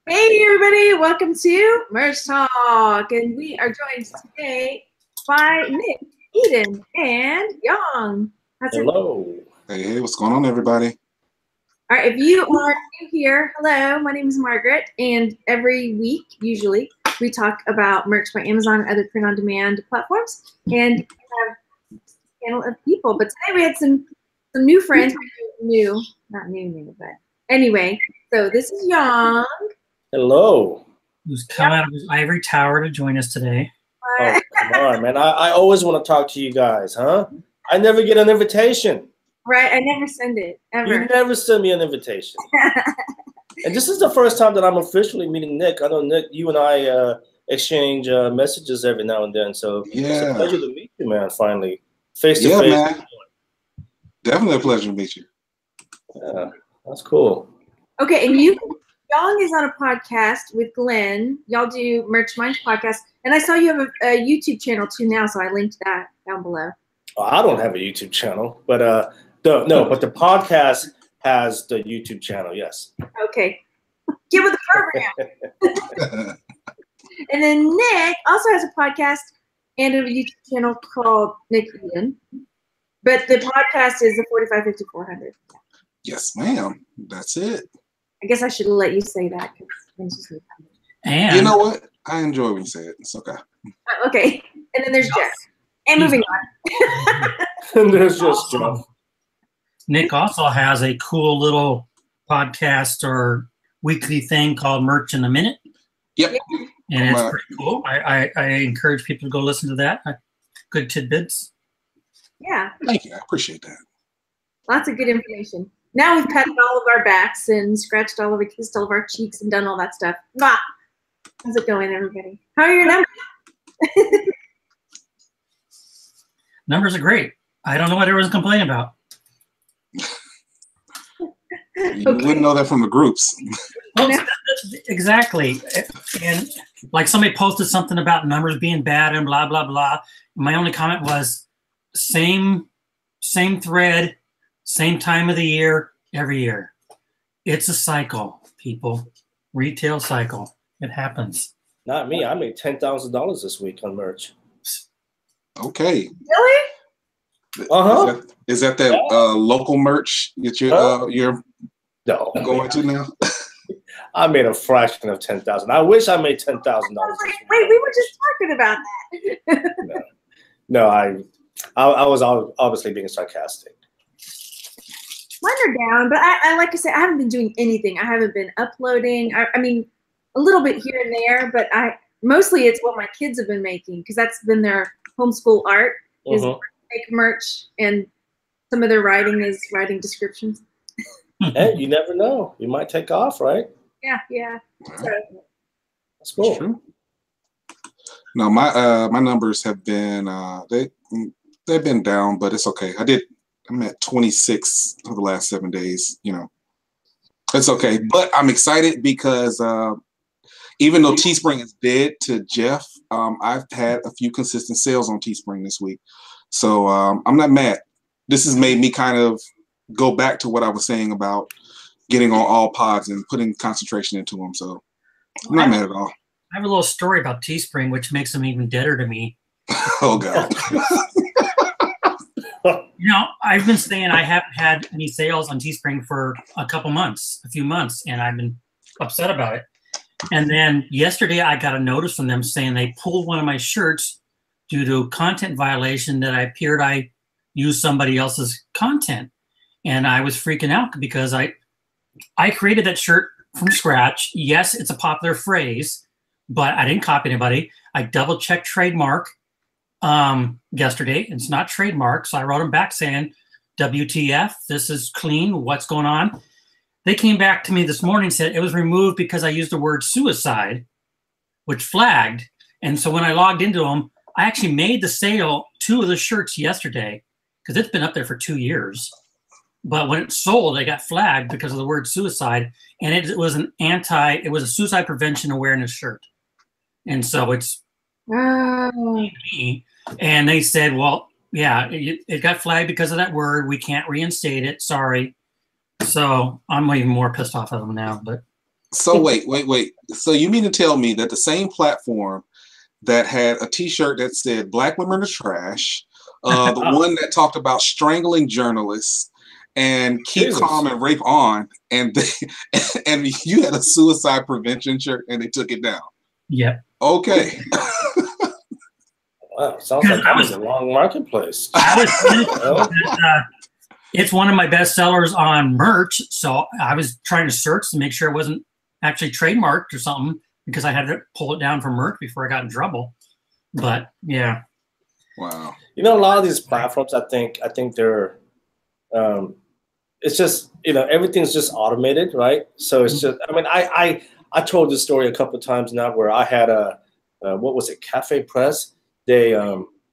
Hey everybody, welcome to Merch Talk, and we are joined today by Nick, Eden, and Yong. Hello. Hey, what's going on, everybody? All right, if you are new here, hello, my name is Margaret, and every week, usually, we talk about merch by Amazon and other print-on-demand platforms, and we have a panel of people. But today we had some new friends, not new, but anyway. So this is Yong. Hello. Who's come out of his ivory tower to join us today. Oh, come on, man. I always want to talk to you guys, huh? I never get an invitation. Right, I never send it, ever. You never send me an invitation. And this is the first time that I'm officially meeting Nick. I know, Nick, you and I exchange messages every now and then. So It's a pleasure to meet you, man, finally. Face to face. Man. Definitely a pleasure to meet you. Yeah, that's cool. Okay, and Yong is on a podcast with Glenn. Y'all do Merch Minds podcast. And I saw you have a YouTube channel too now, so I linked that down below. Well, I don't have a YouTube channel, but but the podcast has the YouTube channel, yes. Okay. Get with the program. And then Nick also has a podcast and a YouTube channel called Nick Eden. But the podcast is the 455400. Yes, ma'am. That's it. I guess I should let you say that. And you know what? I enjoy when you say it. It's okay. Okay. And then there's Jeff. And moving on. And there's just Jeff. Nick also has a cool little podcast or weekly thing called Merch in a Minute. Yep. And it's pretty cool. I encourage people to go listen to that. Good tidbits. Yeah. Thank you. I appreciate that. Lots of good information. Now we've patted all of our backs and scratched all of it, kissed all of our cheeks and done all that stuff. Mwah! How's it going, everybody? How are your numbers? Numbers are great. I don't know what everyone's complaining about. You wouldn't know that from the groups. Well, exactly. And like somebody posted something about numbers being bad and blah, blah, blah. My only comment was same thread, same time of the year, every year. It's a cycle, people. Retail cycle. It happens. Not me. I made $10,000 this week on merch. Okay. Really? Uh-huh. Is that local merch that you're no. going to now? I made a fraction of $10,000. I wish I made $10,000. Wait, we were just talking about that. No, I was obviously being sarcastic. Mine are down, but I like to say, I haven't been doing anything. I haven't been uploading. I mean, a little bit here and there, but mostly it's what my kids have been making because that's been their homeschool art is make merch, and some of their writing is writing descriptions. Hey, you never know. You might take off, right? Yeah. So, that's cool. That's true. No, my numbers have been they've been down, but it's okay. I'm at 26 for the last 7 days. You know, it's okay. But I'm excited because even though Teespring is dead to Jeff, I've had a few consistent sales on Teespring this week. So I'm not mad. This has made me kind of go back to what I was saying about getting on all pods and putting concentration into them. So I'm not mad at all. I have a little story about Teespring, which makes them even deader to me. Oh, God. You know, I've been saying I haven't had any sales on Teespring for a few months, and I've been upset about it. And then yesterday I got a notice from them saying they pulled one of my shirts due to content violation that I used somebody else's content. And I was freaking out because I created that shirt from scratch. Yes, it's a popular phrase, but I didn't copy anybody. I double-checked trademark yesterday. It's not trademark, so I wrote them back saying, WTF, this is clean, what's going on? They came back to me this morning and said it was removed because I used the word suicide, which flagged. And so when I logged into them, I actually made the sale 2 of the shirts yesterday because it's been up there for 2 years. But when it sold, it got flagged because of the word suicide. And it was it was a suicide prevention awareness shirt. And so it's me. And they said, well, yeah, it got flagged because of that word. We can't reinstate it. Sorry. So I'm even more pissed off at them now. But So wait. So you mean to tell me that the same platform that had a T-shirt that said "Black women are trash," the one that talked about strangling journalists and keep calm and rape on, and and you had a suicide prevention shirt and they took it down? Yep. Okay. Wow, sounds like that was a long marketplace. It's one of my best sellers on merch, so I was trying to search to make sure it wasn't actually trademarked or something, because I had to pull it down from Merck before I got in trouble. But yeah. Wow. You know, a lot of these platforms, I think they're, it's just, you know, everything's just automated, right? So it's just, I mean, I told this story a couple of times now where I had what was it, Cafe Press? They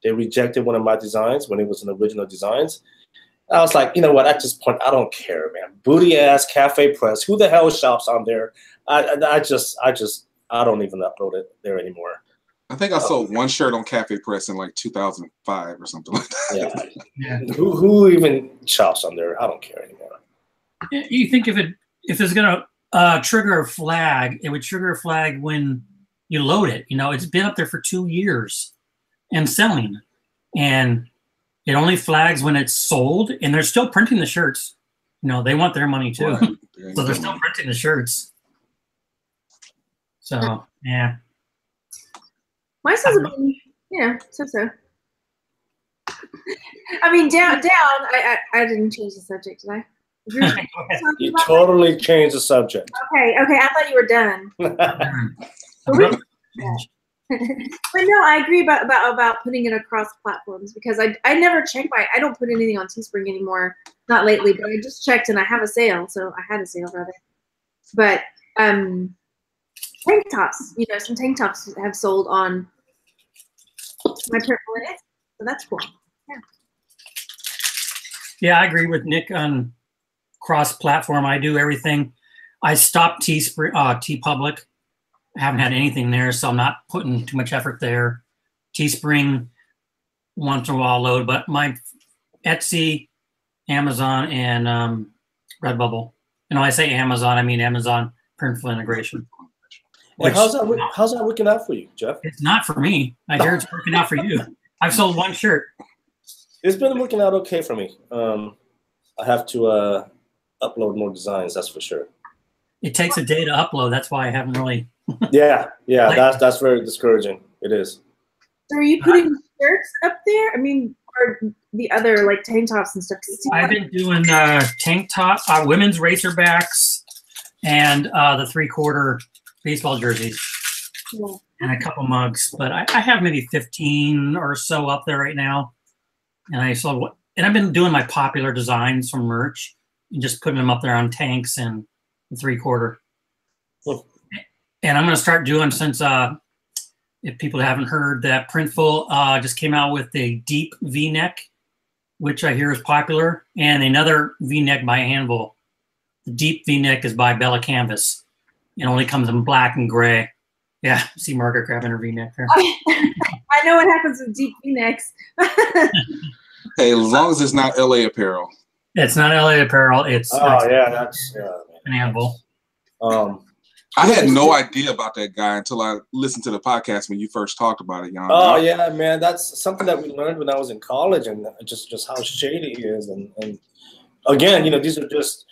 rejected one of my designs when it was an original designs. I was like, you know what? At this point, I don't care, man. Booty ass Cafe Press. Who the hell shops on there? I don't even upload it there anymore. I think I sold one shirt on Cafe Press in like 2005 or something like that. Yeah. Who even shops on there? I don't care anymore. You think if it's gonna trigger a flag, it would trigger a flag when you load it. You know, it's been up there for 2 years and selling, and it only flags when it's sold, and they're still printing the shirts. You know, they want their money too. Right. So they're still printing the shirts. So, yeah. Mine says about, yeah, so. I mean, down. I didn't change the subject, did I? You totally changed the subject. Okay. I thought you were done. But no, I agree about putting it across platforms, because I never check I don't put anything on Teespring anymore. Not lately, but I just checked and I have a sale, so I had a sale rather. But tank tops, you know, some tank tops have sold on my purple in it, so that's cool. Yeah. Yeah, I agree with Nick on cross-platform. I do everything. I stopped TeePublic. I haven't had anything there, so I'm not putting too much effort there. Teespring, once in a while load, but my Etsy, Amazon, and Redbubble. And when I say Amazon, I mean Amazon Printful integration. And how's that working out for you, Jeff? It's not for me. I hear it's working out for you. I've sold one shirt. It's been working out okay for me. I have to upload more designs, that's for sure. It takes a day to upload. That's why I haven't really. Yeah, that's very discouraging. It is. So are you putting shirts up there? I mean, or the other like tank tops and stuff? I've been doing tank top, women's racerbacks, and the 3/4 baseball jerseys, and a couple mugs. But I have maybe 15 or so up there right now, and I've been doing my popular designs from merch and just putting them up there on tanks and the 3/4. And I'm going to start doing, since if people haven't heard, that Printful just came out with a deep V-neck, which I hear is popular, and another V-neck by Anvil. The deep V-neck is by Bella Canvas. It only comes in black and gray. Yeah, see Margaret grabbing her V-neck there. I know what happens with deep V-necks. Hey, as long as it's not LA Apparel. It's not LA Apparel. It's that's an Anvil. I had no idea about that guy until I listened to the podcast when you first talked about it, Yong. Oh yeah, man, that's something that we learned when I was in college, and just how shady he is, and again, you know, these are just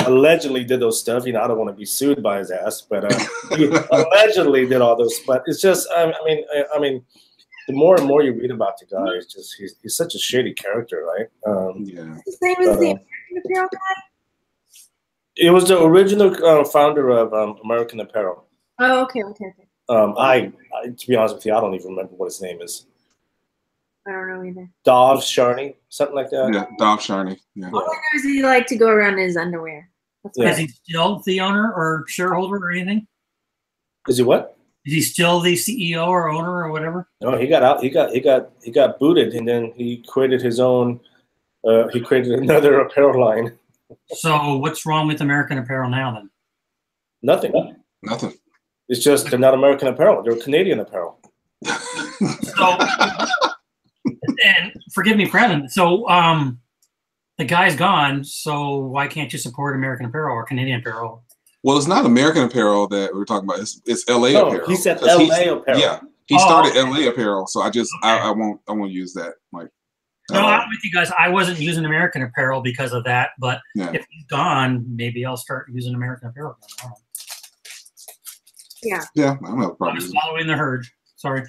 allegedly did those stuff. You know, I don't want to be sued by his ass, but he allegedly did all those. But it's just, I mean, the more and more you read about the guy, it's just he's such a shady character, right? Yeah. The same as the American Apparel guy. It was the original founder of American Apparel. Oh, okay. I to be honest with you, I don't even remember what his name is. I don't know either. Dov Sharney, something like that. Yeah, Dov Sharney. Yeah. All I know is he liked to go around in his underwear. Is he still the owner or shareholder or anything? Is he what? Is he still the CEO or owner or whatever? No, he got out. He got booted, and then he created his own. He created another apparel line. So what's wrong with American Apparel now then? Nothing. It's just they're not American Apparel. They're Canadian Apparel. So, and forgive me, Brandon. So the guy's gone, so why can't you support American Apparel or Canadian Apparel? Well, it's not American Apparel that we're talking about. It's LA No, Apparel. he said LA Apparel. Yeah, he started LA Apparel, so I won't use that. Like, no, I'm with you guys. I wasn't using American Apparel because of that, but if he's gone, maybe I'll start using American Apparel. Yeah. Yeah, I don't have a problem. I'm just following the herd. Sorry.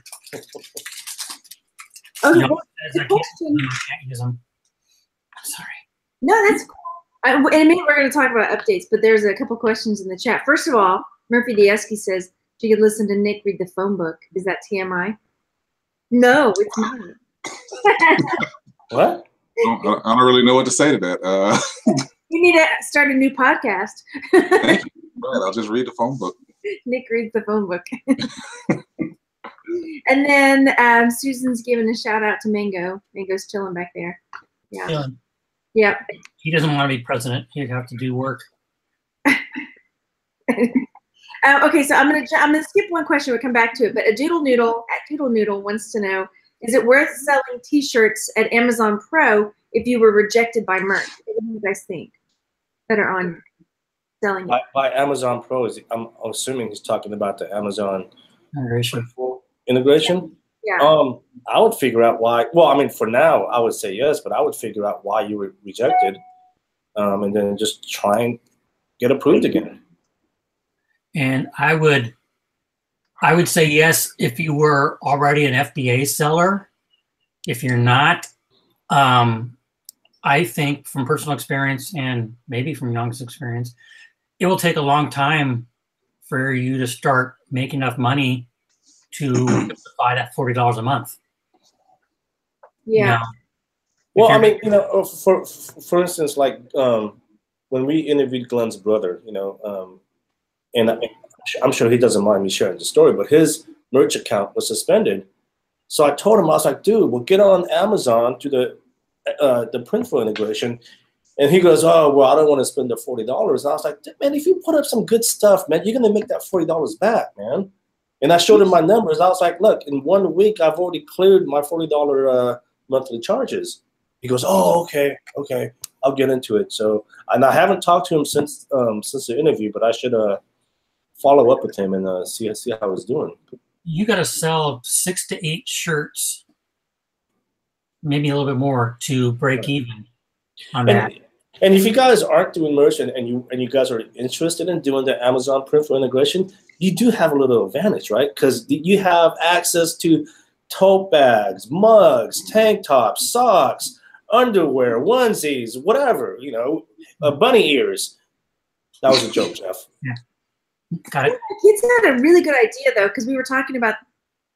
Oh, No, the question. I can't use them. I'm sorry. No, that's cool. In a minute, we're going to talk about updates, but there's a couple questions in the chat. First of all, Murphy Diesky says she could listen to Nick read the phone book. Is that TMI? No, it's not. What? I don't really know what to say to that. You need to start a new podcast. Thank you. Right, I'll just read the phone book. Nick reads the phone book. And then Susan's giving a shout out to Mango. Mango's chilling back there. Yeah. Chilling. Yep. He doesn't want to be president. He'd have to do work. Okay, so I'm gonna skip one question. We'll come back to it. But a Doodle Noodle at Doodle Noodle wants to know: is it worth selling T-shirts at Amazon Pro if you were rejected by Merck? What do you guys think that are on selling it? By Amazon Pro, I'm assuming he's talking about the Amazon integration. Yeah. I would figure out why. Well, I mean, for now, I would say yes, but I would figure out why you were rejected, and then just try and get approved again. And I would say yes if you were already an FBA seller. If you're not, I think from personal experience and maybe from Yong's experience, it will take a long time for you to start making enough money to justify that $40 a month. Yeah. You know, well, I mean, you know, for instance, like when we interviewed Glenn's brother, you know, and I'm sure he doesn't mind me sharing the story, but his merch account was suspended. So I told him, I was like, dude, we'll get on Amazon to the Printful integration. And he goes, oh, well, I don't want to spend the $40. And I was like, man, if you put up some good stuff, man, you're going to make that $40 back, man. And I showed him my numbers. I was like, look, in 1 week, I've already cleared my $40 monthly charges. He goes, oh, okay, I'll get into it. So, and I haven't talked to him since the interview, but I should follow up with him and see how he's doing. You got to sell 6 to 8 shirts, maybe a little bit more, to break even on that. And if you guys aren't doing merch and you guys are interested in doing the Amazon Printful integration, you do have a little advantage, right? Because you have access to tote bags, mugs, tank tops, socks, underwear, onesies, whatever, you know, bunny ears. That was a joke, Jeff. Yeah. Got it. Kids had a really good idea though, because we were talking about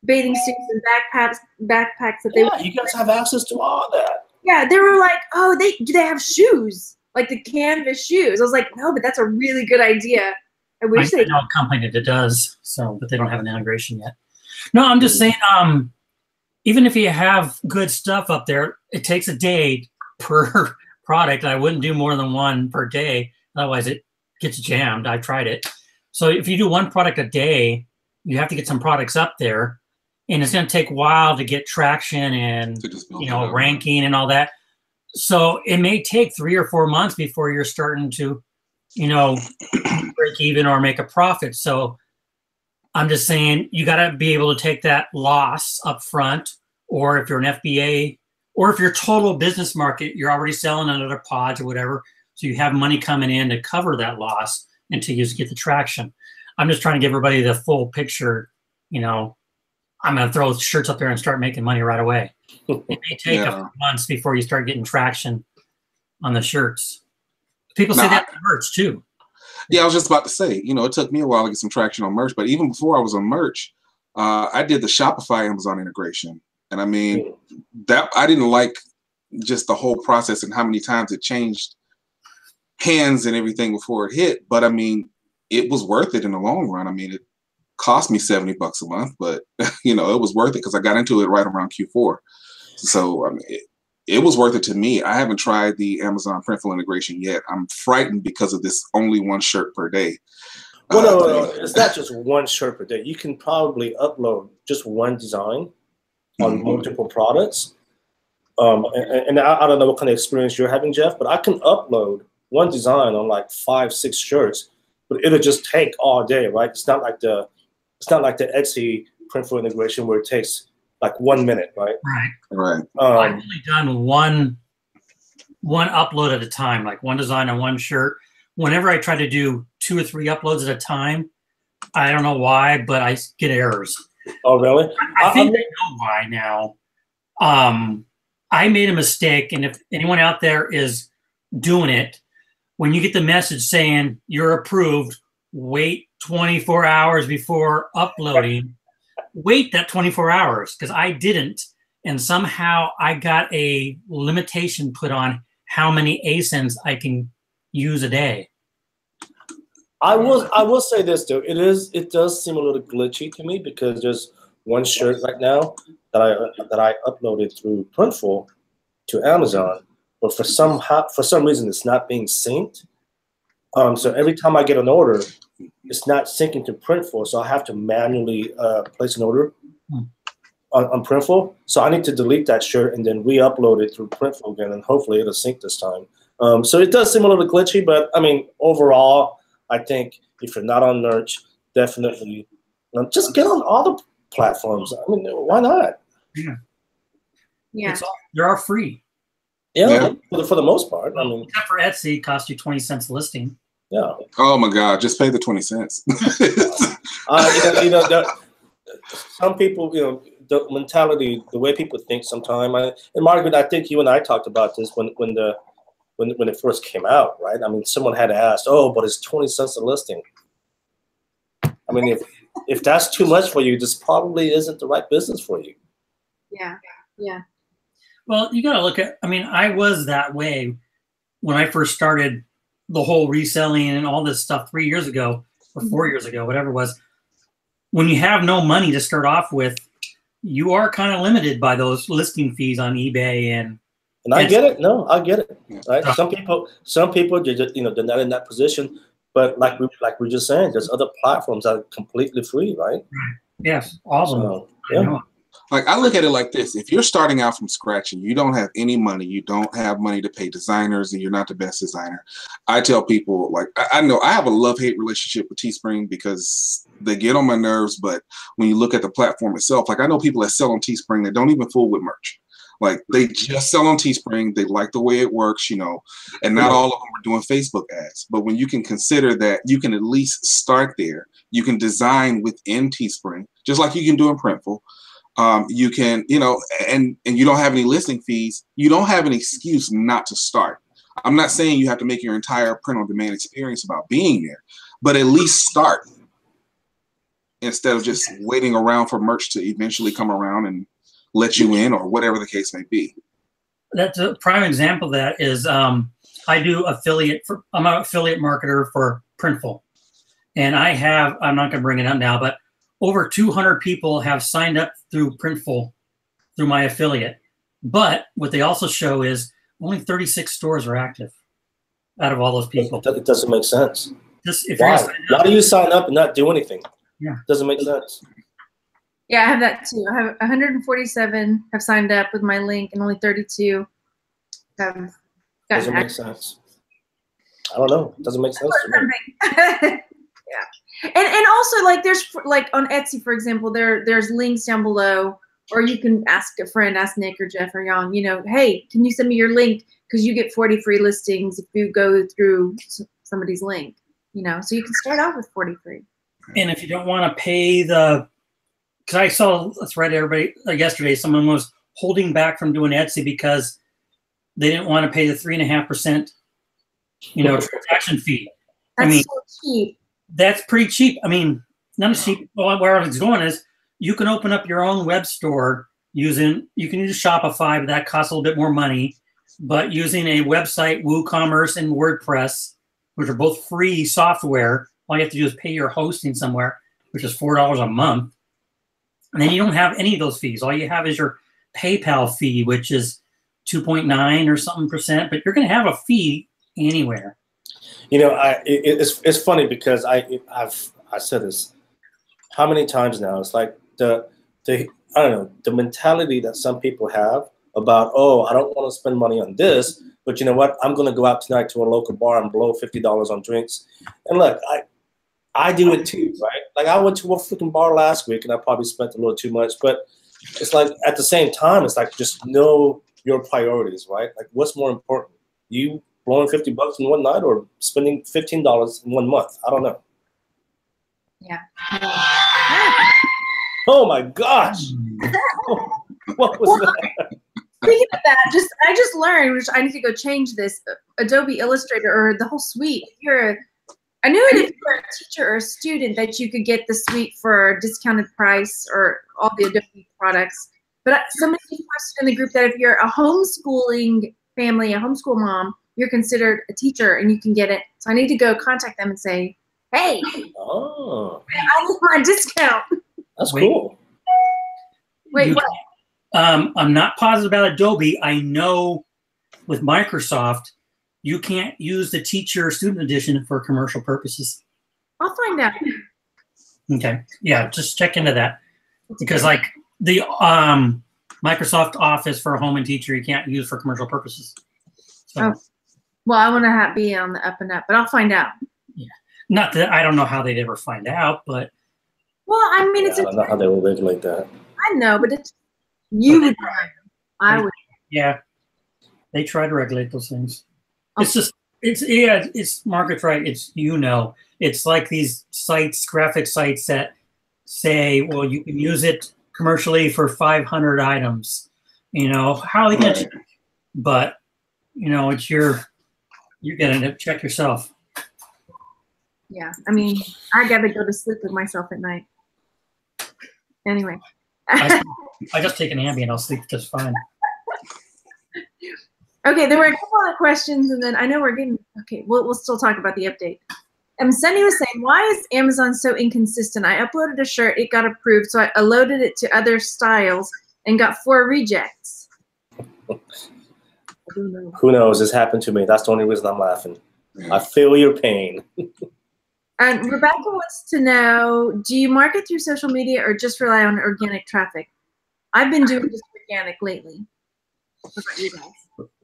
bathing suits and backpacks that they. Yeah, you guys have access to all that. Yeah, they were like, oh, do they have shoes, like the canvas shoes? I was like, no, but that's a really good idea. I wish they. I know a company that does, but they don't have an integration yet. No, I'm just saying. Even if you have good stuff up there, it takes a day per product. I wouldn't do more than one per day, otherwise it gets jammed. I've tried it. So if you do one product a day, you have to get some products up there, and it's going to take a while to get traction and ranking and all that. So it may take 3 or 4 months before you're starting to, break even or make a profit. So I'm just saying you got to be able to take that loss up front, or if you're an FBA, or if your total business market, you're already selling under pods or whatever, so you have money coming in to cover that loss until you get the traction. I'm just trying to give everybody the full picture. I'm going to throw shirts up there and start making money right away. It may take a few months before you start getting traction on the shirts. People say that for merch too. Yeah, I was just about to say, it took me a while to get some traction on merch, but even before I was on merch, I did the Shopify Amazon integration. And I mean, that I didn't like just the whole process and how many times it changed hands and everything before it hit. But I mean, it was worth it in the long run. I mean, it cost me $70 a month, but it was worth it because I got into it right around Q4. So I mean, it was worth it to me. I haven't tried the Amazon Printful integration yet. I'm frightened because of this only one shirt per day. Well, no, it's not just one shirt per day. You can probably upload just one design on multiple products, And I don't know what kind of experience you're having, Jeff, but I can upload one design on like 5-6 shirts, but it'll just take all day, right? It's not like the Etsy Printful integration where it takes like 1 minute, right? Right. I've only done one upload at a time, like one design on one shirt. Whenever I try to do 2 or 3 uploads at a time, I don't know why, but I get errors. Oh, really? I think I know why now. I made a mistake, and if anyone out there is doing it, when you get the message saying you're approved, wait 24 hours before uploading. Wait that 24 hours, because I didn't, and somehow I got a limitation put on how many ASINs I can use a day. I will say this though, it does seem a little glitchy to me because there's one shirt right now that I uploaded through Printful to Amazon, but for some reason it's not being synced. So every time I get an order, it's not syncing to Printful, so I have to manually place an order on Printful. So I need to delete that shirt and then re-upload it through Printful again, and hopefully it'll sync this time. So it does seem a little glitchy, but I mean, overall, I think if you're not on Merch, definitely just get on all the platforms. I mean, why not? Yeah. They're all free. Yeah. For the most part. I mean, except for Etsy, it costs you 20 cents a listing. Yeah. Oh my God! Just pay the 20 cents. Some people, the mentality, the way people think sometimes. And Margaret, I think you and I talked about this when it first came out, right? I mean, someone had asked, "Oh, but it's 20 cents a listing." I mean, if that's too much for you, this probably isn't the right business for you. Yeah. Yeah. Well, you got to look at. I mean, I was that way when I first started the whole reselling and all this stuff 3 years ago or 4 years ago, whatever it was. When you have no money to start off with, you are kind of limited by those listing fees on eBay and I get it. No, I get it. Right? Some people, they're just, they're not in that position. But like we're just saying, there's other platforms that are completely free, right? Yes, awesome. So, yeah. Like, I look at it like this. If you're starting out from scratch and you don't have any money, you don't have money to pay designers, and you're not the best designer, I tell people, like, I know I have a love-hate relationship with Teespring because they get on my nerves, but when you look at the platform itself, like, I know people that sell on Teespring that don't even fool with merch. Like, they just sell on Teespring. They like the way it works, and not all of them are doing Facebook ads. But when you can consider that you can at least start there, you can design within Teespring, just like you can do in Printful. You can, and you don't have any listing fees. You don't have an excuse not to start. I'm not saying you have to make your entire print-on-demand experience about being there, but at least start instead of just waiting around for merch to eventually come around and let you in, or whatever the case may be. That's a prime example of that is I do I'm an affiliate marketer for Printful. And I'm not going to bring it up now, but over 200 people have signed up through Printful through my affiliate. But what they also show is only 36 stores are active out of all those people. It doesn't make sense. Why do you sign up and not do anything? Yeah. It doesn't make sense. Yeah, I have that too. I have 147 have signed up with my link, and only 32 have gotten Doesn't make sense. I don't know. It doesn't make sense to me. Yeah, and also, like, there's like on Etsy, for example, there's links down below, or you can ask a friend, ask Nick or Jeff or Yong, hey, can you send me your link, because you get 40 free listings if you go through somebody's link, so you can start off with 40 free. And if you don't want to pay because I saw, let's write everybody, yesterday, someone was holding back from doing Etsy because they didn't want to pay the 3.5%, transaction fee. That's so cheap. That's pretty cheap. I mean, not as cheap. Well, where it's going is you can open up your own web store you can use Shopify, but that costs a little bit more money. But using a website, WooCommerce and WordPress, which are both free software, all you have to do is pay your hosting somewhere, which is $4 a month. And then you don't have any of those fees. All you have is your PayPal fee, which is 2.9 or something %, but you're going to have a fee anywhere. It's funny because I said this how many times now. It's like the mentality that some people have about, oh, I don't want to spend money on this, but you know what? I'm going to go out tonight to a local bar and blow $50 on drinks. And look, I do it too, right? Like I went to a freaking bar last week and I probably spent a little too much, but it's like at the same time, it's like just know your priorities, right? Like what's more important? You blowing $50 in one night or spending $15 in 1 month? I don't know. Yeah. Oh my gosh. What was that? Speaking of that, I just learned, which I need to go change this, Adobe Illustrator or the whole suite. I knew it if you were a teacher or a student that you could get the suite for a discounted price or all the Adobe products. But somebody posted in the group that if you're a homeschooling family, a homeschool mom, you're considered a teacher and you can get it. So I need to go contact them and say, hey, I need my discount. That's cool. Wait, what? I'm not positive about Adobe. I know with Microsoft, you can't use the teacher student edition for commercial purposes. I'll find out. Okay. Yeah, just check into that. Because like the Microsoft Office for home and teacher, you can't use for commercial purposes. So, well, I want to be on the up and up, but I'll find out. Yeah. Not that I don't know how they'd ever find out, but. Well, I mean, I don't know how they will regulate that. I know, but you would. I would. Yeah. They try to regulate those things. It's just, it's Margaret's right. It's like these sites, graphic sites that say, well, you can use it commercially for 500 items. You know, how are they going to check? But, you know, it's you're getting to check yourself. Yeah. I mean, I got to go to sleep with myself at night. Anyway. I just take an Ambien. I'll sleep just fine. Okay, there were a couple other questions, and then I know we're getting, okay, we'll still talk about the update. Sunny was saying, why is Amazon so inconsistent? I uploaded a shirt, it got approved, so I loaded it to other styles and got 4 rejects. Who knows? This happened to me. That's the only reason I'm laughing. I feel your pain. And Rebecca wants to know, do you market through social media or just rely on organic traffic? I've been doing just organic lately. What about you guys?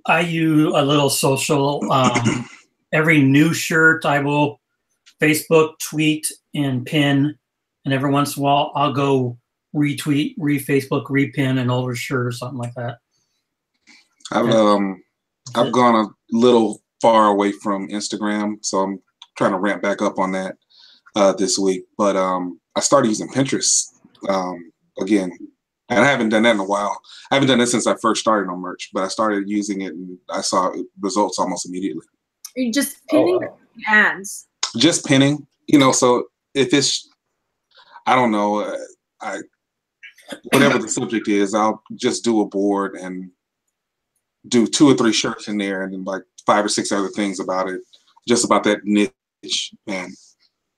I use a little social. Every new shirt I will Facebook, tweet, and pin. And every once in a while, I'll go retweet, re-Facebook, repin an older shirt or something like that. I've gone a little far away from Instagram, so I'm trying to ramp back up on that this week. But I started using Pinterest again. And I haven't done that in a while. I haven't done that since I first started on merch, but I started using it and I saw results almost immediately. Are you just pinning ads? Just pinning, you know, so if it's, I don't know, whatever the subject is, I'll just do a board and do 2 or 3 shirts in there and then like 5 or 6 other things about it, just about that niche. And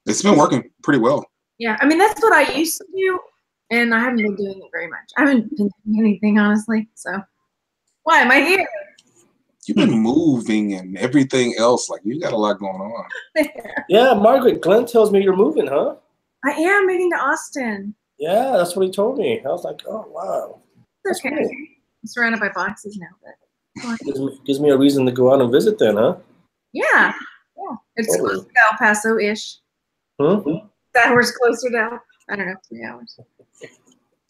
it's been working pretty well. Yeah, I mean, that's what I used to do. And I haven't been doing it very much. I haven't been doing anything, honestly. So why am I here? You've been moving and everything else. Like, you got a lot going on. Yeah, Margaret, Glenn tells me you're moving, huh? I am moving to Austin. Yeah, that's what he told me. I was like, oh, wow. It's okay. Cool. I'm surrounded by boxes now. But gives me a reason to go out and visit then, huh? Yeah. Yeah. It's close to El Paso-ish. Mm-hmm. That hour's closer to I don't know, 3 hours.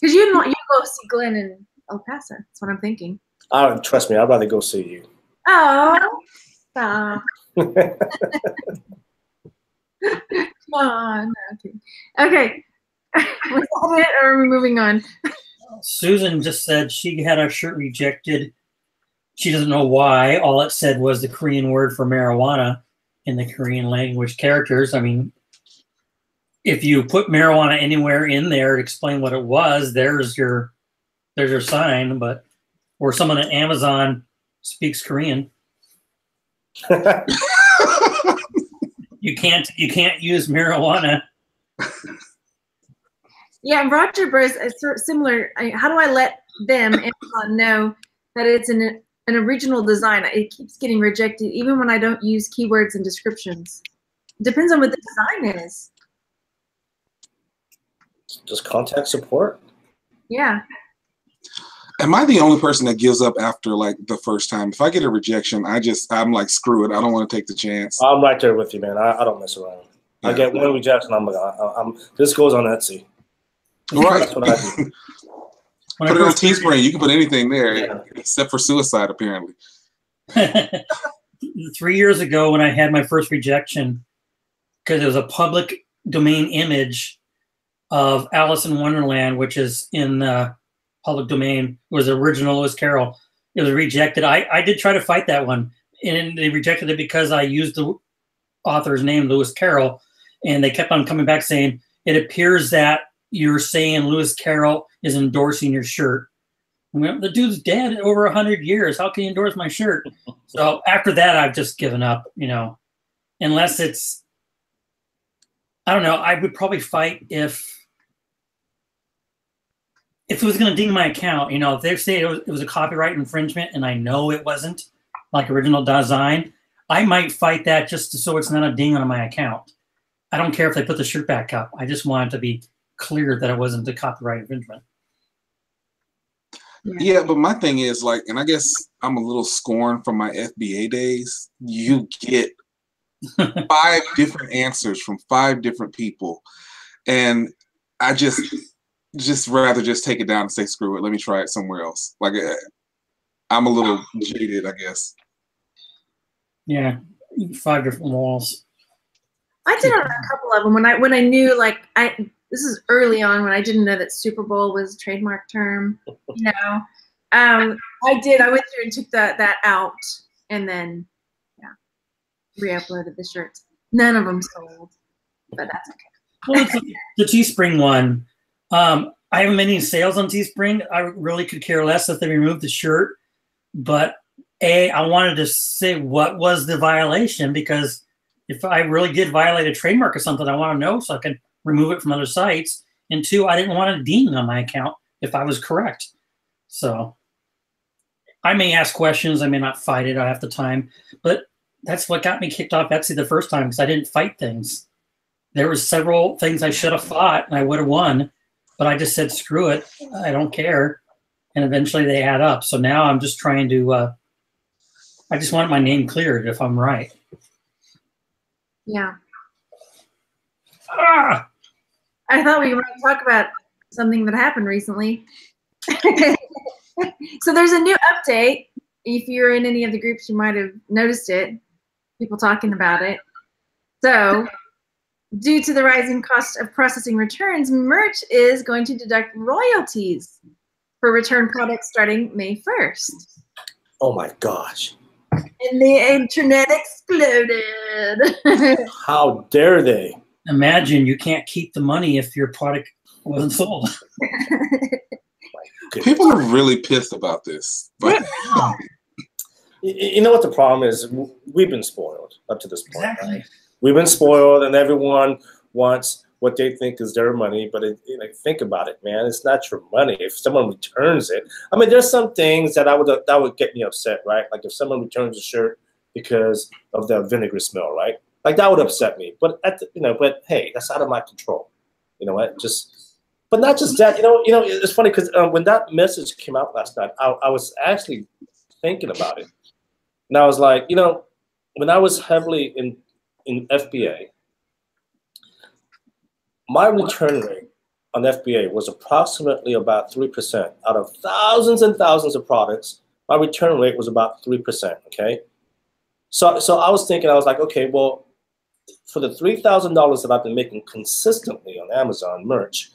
Because you go see Glenn in El Paso. That's what I'm thinking. Trust me, I'd rather go see you. Oh, stop. Come on. Okay. Was that it, or are we moving on? Susan just said she had a shirt rejected. She doesn't know why. All it said was the Korean word for marijuana in the Korean language characters. I mean, if you put marijuana anywhere in there to explain what it was, there's your sign. But or someone at Amazon speaks Korean, you can't use marijuana. Yeah, Roger Burrs is sort of similar. How do I let them Amazon know that it's an original design? It keeps getting rejected even when I don't use keywords and descriptions. It depends on what the design is. Just contact support. Yeah. Am I the only person that gives up after like the first time? If I get a rejection, I'm like, screw it. I don't want to take the chance. I'm right there with you, man. I don't mess around. Yeah. I get one rejection. I'm like, this goes on Etsy. Right. That's what I do. Put it on Teespring. You can put anything there, except for suicide, apparently. 3 years ago, when I had my first rejection, because it was a public domain image of Alice in Wonderland, which is in public domain, was the original Lewis Carroll. It was rejected. I did try to fight that one, and they rejected it because I used the author's name, Lewis Carroll, and they kept on coming back saying, it appears that you're saying Lewis Carroll is endorsing your shirt. Well, the dude's dead over 100 years. How can you endorse my shirt? So after that, I've just given up, you know, unless it's, I don't know. I would probably fight if it was going to ding my account. You know, if they say it was a copyright infringement and I know it wasn't like original design, I might fight that just so it's not a ding on my account. I don't care if they put the shirt back up. I just want it to be clear that it wasn't a copyright infringement. Yeah, but my thing is like, and I guess I'm a little scorned from my FBA days. You get 5 different answers from 5 different people, and I just rather just take it down and say screw it. Let me try it somewhere else. Like I'm a little jaded, I guess. Yeah, 5 different walls. I did on a couple of them when I knew, like, this is early on when I didn't know that Super Bowl was a trademark term, you know. I went through and took that out, and then re-uploaded the shirts. None of them sold, but that's okay. Well, it's the Teespring one. I haven't many sales on Teespring. I really could care less if they removed the shirt, but I wanted to say what was the violation, because if I really did violate a trademark or something, I want to know so I can remove it from other sites. And 2, I didn't want a ding on my account if I was correct. So I may ask questions. I may not fight it. I have the time. But that's what got me kicked off Etsy the first time, because I didn't fight things. There were several things I should have fought and I would have won, but I just said, screw it. I don't care. And eventually they add up. So now I'm just trying to, I just want my name cleared if I'm right. Yeah. Ah! I thought we were going to talk about something that happened recently. So there's a new update. If you're in any of the groups, you might have noticed it. People talking about it. So due to the rising cost of processing returns, Merch is going to deduct royalties for return products starting May 1st. Oh my gosh. And the internet exploded. How dare they? Imagine you can't keep the money if your product wasn't sold. People are really pissed about this. But you know what the problem is? We've been spoiled up to this point. Exactly. Right? We've been spoiled, and everyone wants what they think is their money. But think about it, man. It's not your money. If someone returns it, I mean, there's some things that would get me upset, right? Like if someone returns a shirt because of the vinegar smell, right? Like that would upset me. But but hey, that's out of my control. You know what? But not just that. You know, it's funny because when that message came out last night, I was actually thinking about it, and I was like, when I was heavily in FBA, my return rate on FBA was approximately about 3%. Out of thousands and thousands of products, my return rate was about 3%. Okay, so I was thinking, I was like, okay, well, for the $3,000 that I've been making consistently on Amazon Merch,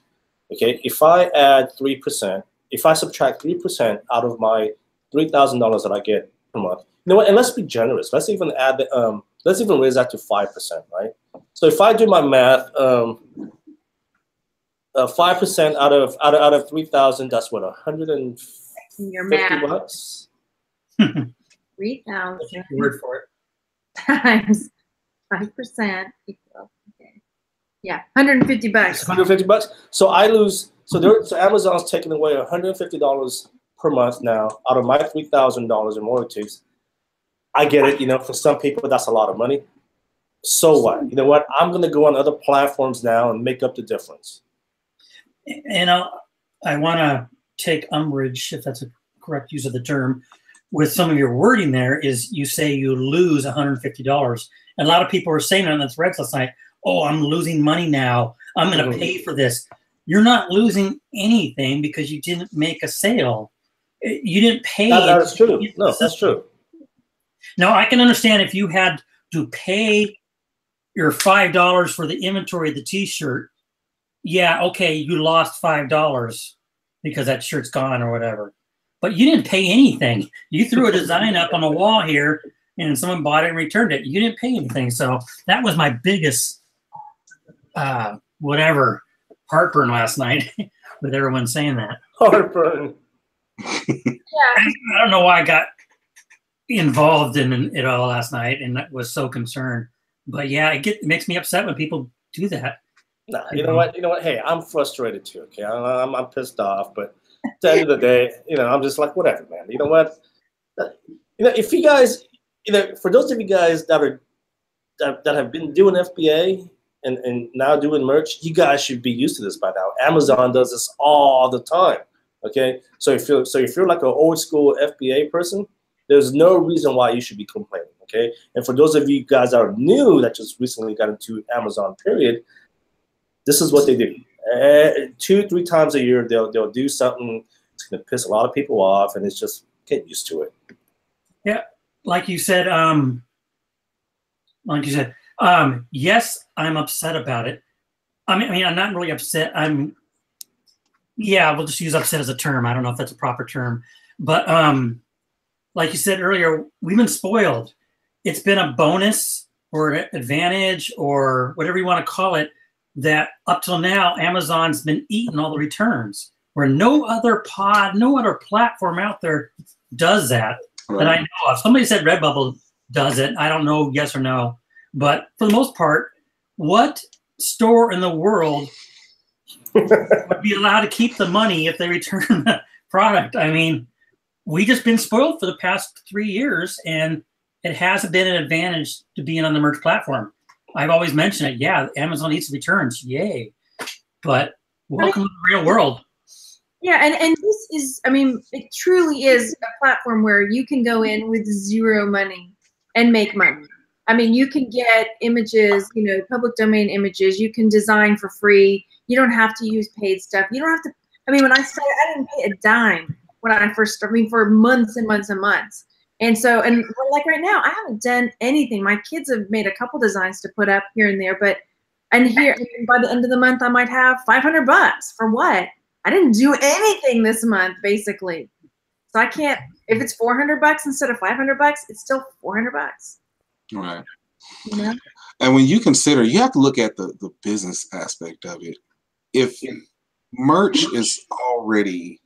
okay, if I add 3%, if I subtract 3% out of my $3,000 that I get per month, you know what? And let's be generous. Let's even add let's even raise that to 5%, right? So if I do my math, 5% out of 3,000, that's what, 150 bucks. 3,000. Your word for it. Times 5% equals, okay. Yeah, 150 bucks. 150 bucks. So I lose. So Amazon's taking away $150 per month now out of my $3,000 in royalties. I get it. For some people that's a lot of money. So what? You know what? I'm gonna go on other platforms now and make up the difference. I want to take umbrage, if that's a correct use of the term, with some of your wording there is you say you lose $150. And a lot of people are saying on the threads last night, oh, I'm losing money now. I'm going to pay for this. You're not losing anything because you didn't make a sale. You didn't pay. That's true. No, that's true. Now, I can understand if you had to pay your $5 for the inventory of the T-shirt. Yeah, okay, you lost $5 because that shirt's gone or whatever. But you didn't pay anything. You threw a design up on the wall here, and someone bought it and returned it. You didn't pay anything. So that was my biggest, heartburn last night with everyone saying that. Heartburn. Yeah. I don't know why I got involved in it all last night and was so concerned. But yeah, it makes me upset when people do that. Nah, you know what? Hey, I'm frustrated too. Okay, I'm pissed off, but at the end of the day, I'm just like, whatever, man. You know what? If you guys, for those of you guys that have been doing FBA and now doing merch, you guys should be used to this by now. Amazon does this all the time. Okay, so if you're like an old school FBA person, there's no reason why you should be complaining. Okay, and for those of you guys that are new that just recently got into Amazon, period, this is what they do. 2-3 times a year, they'll do something. It's going to piss a lot of people off, and it's just get used to it. Yeah, like you said, yes, I'm upset about it. I mean, I'm not really upset. We'll just use upset as a term. I don't know if that's a proper term, but like you said earlier, we've been spoiled. It's been a bonus or an advantage or whatever you want to call it, that up till now, Amazon's been eating all the returns, where no other platform out there does that that I know of. Somebody said Redbubble does it. I don't know, yes or no. But for the most part, what store in the world would be allowed to keep the money if they return the product? I mean, we just been spoiled for the past 3 years, and it hasn't been an advantage to being on the merch platform. I've always mentioned it. Yeah, Amazon eats returns. Yay. But welcome to the real world. Yeah, and this is, it truly is a platform where you can go in with zero money and make money. You can get images, public domain images. You can design for free. You don't have to use paid stuff. You don't have to, when I started, I didn't pay a dime when I first started, for months and months and months. And so, like right now, I haven't done anything. My kids have made a couple designs to put up here and there, and by the end of the month, I might have $500 for what? I didn't do anything this month, basically. So I can't, if it's $400 instead of $500, it's still $400. Right. And when you consider, you have to look at the business aspect of it. If merch is already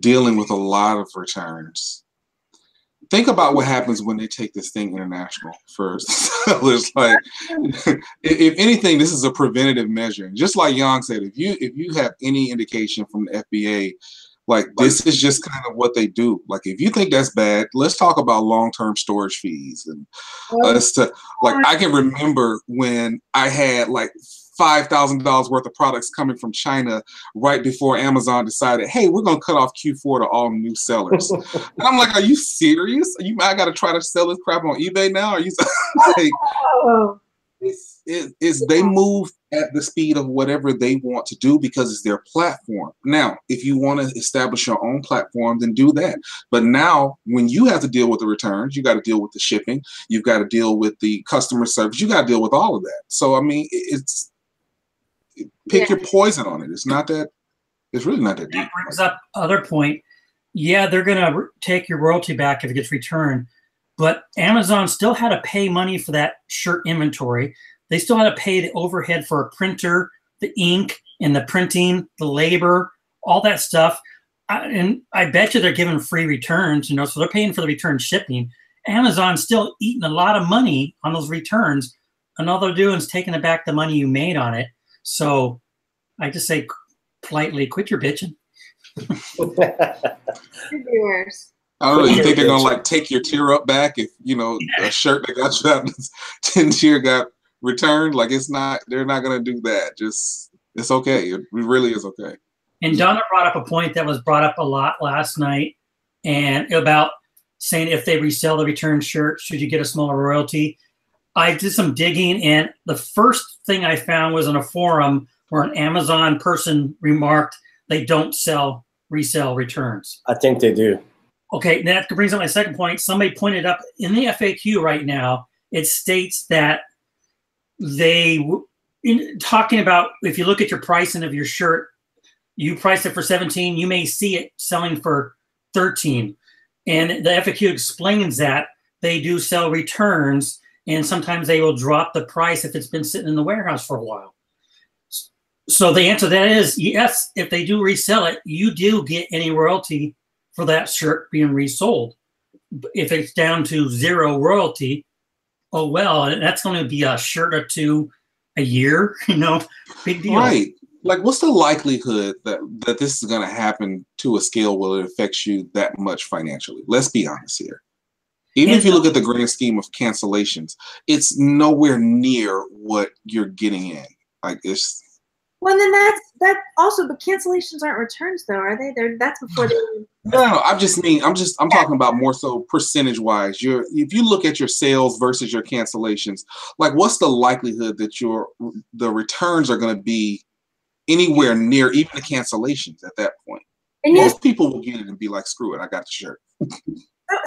dealing with a lot of returns, think about what happens when they take this thing international first. So it's like, if anything, this is a preventative measure. Just like Yong said, if you have any indication from the FBA, like this is just kind of what they do. Like if you think that's bad, let's talk about long-term storage fees. And I can remember when I had like $5,000 worth of products coming from China right before Amazon decided, hey, we're going to cut off Q4 to all new sellers. And I'm like, are you serious? I got to try to sell this crap on eBay now? Are you like, they move at the speed of whatever they want to do because it's their platform. Now, if you want to establish your own platform, then do that. But now when you have to deal with the returns, you got to deal with the shipping, you've got to deal with the customer service, you got to deal with all of that. So, pick your poison on it. It's really not that deep. That brings up other point. Yeah, they're going to take your royalty back if it gets returned, but Amazon still had to pay money for that shirt inventory. They still had to pay the overhead for a printer, the ink, and the printing, the labor, all that stuff. And I bet you they're giving free returns, so they're paying for the return shipping. Amazon's still eating a lot of money on those returns, and all they're doing is taking back the money you made on it. So I just say politely, quit your bitching. Viewers. I don't know. You think they're gonna take your tear up back if a shirt that got you out 10 tear got returned? Like it's not. They're not gonna do that. Just it's okay. It really is okay. And Donna brought up a point that was brought up a lot last night, and about saying if they resell the return shirt, should you get a smaller royalty? I did some digging, and the first thing I found was on a forum where an Amazon person remarked they don't resell returns. I think they do. Okay, that brings up my second point. Somebody pointed up in the FAQ right now, it states that talking about if you look at your pricing of your shirt, you price it for 17, you may see it selling for 13. And the FAQ explains that they do sell returns, and sometimes they will drop the price if it's been sitting in the warehouse for a while. So the answer to that is yes, if they do resell it, you do get any royalty for that shirt being resold. If it's down to 0 royalty, oh well, that's going to be a shirt or two a year, big deal. Right. Like, what's the likelihood that this is going to happen to a scale where it affects you that much financially? Let's be honest here. Even if you look at the grand scheme of cancellations, it's nowhere near what you're getting in. Like, it's... Well, then that also, but cancellations aren't returns, though, are they? That's before they... No, I'm talking about more so percentage-wise. If you look at your sales versus your cancellations, like, what's the likelihood that the returns are going to be anywhere near even the cancellations at that point? And most people will get it and be like, screw it, I got the shirt.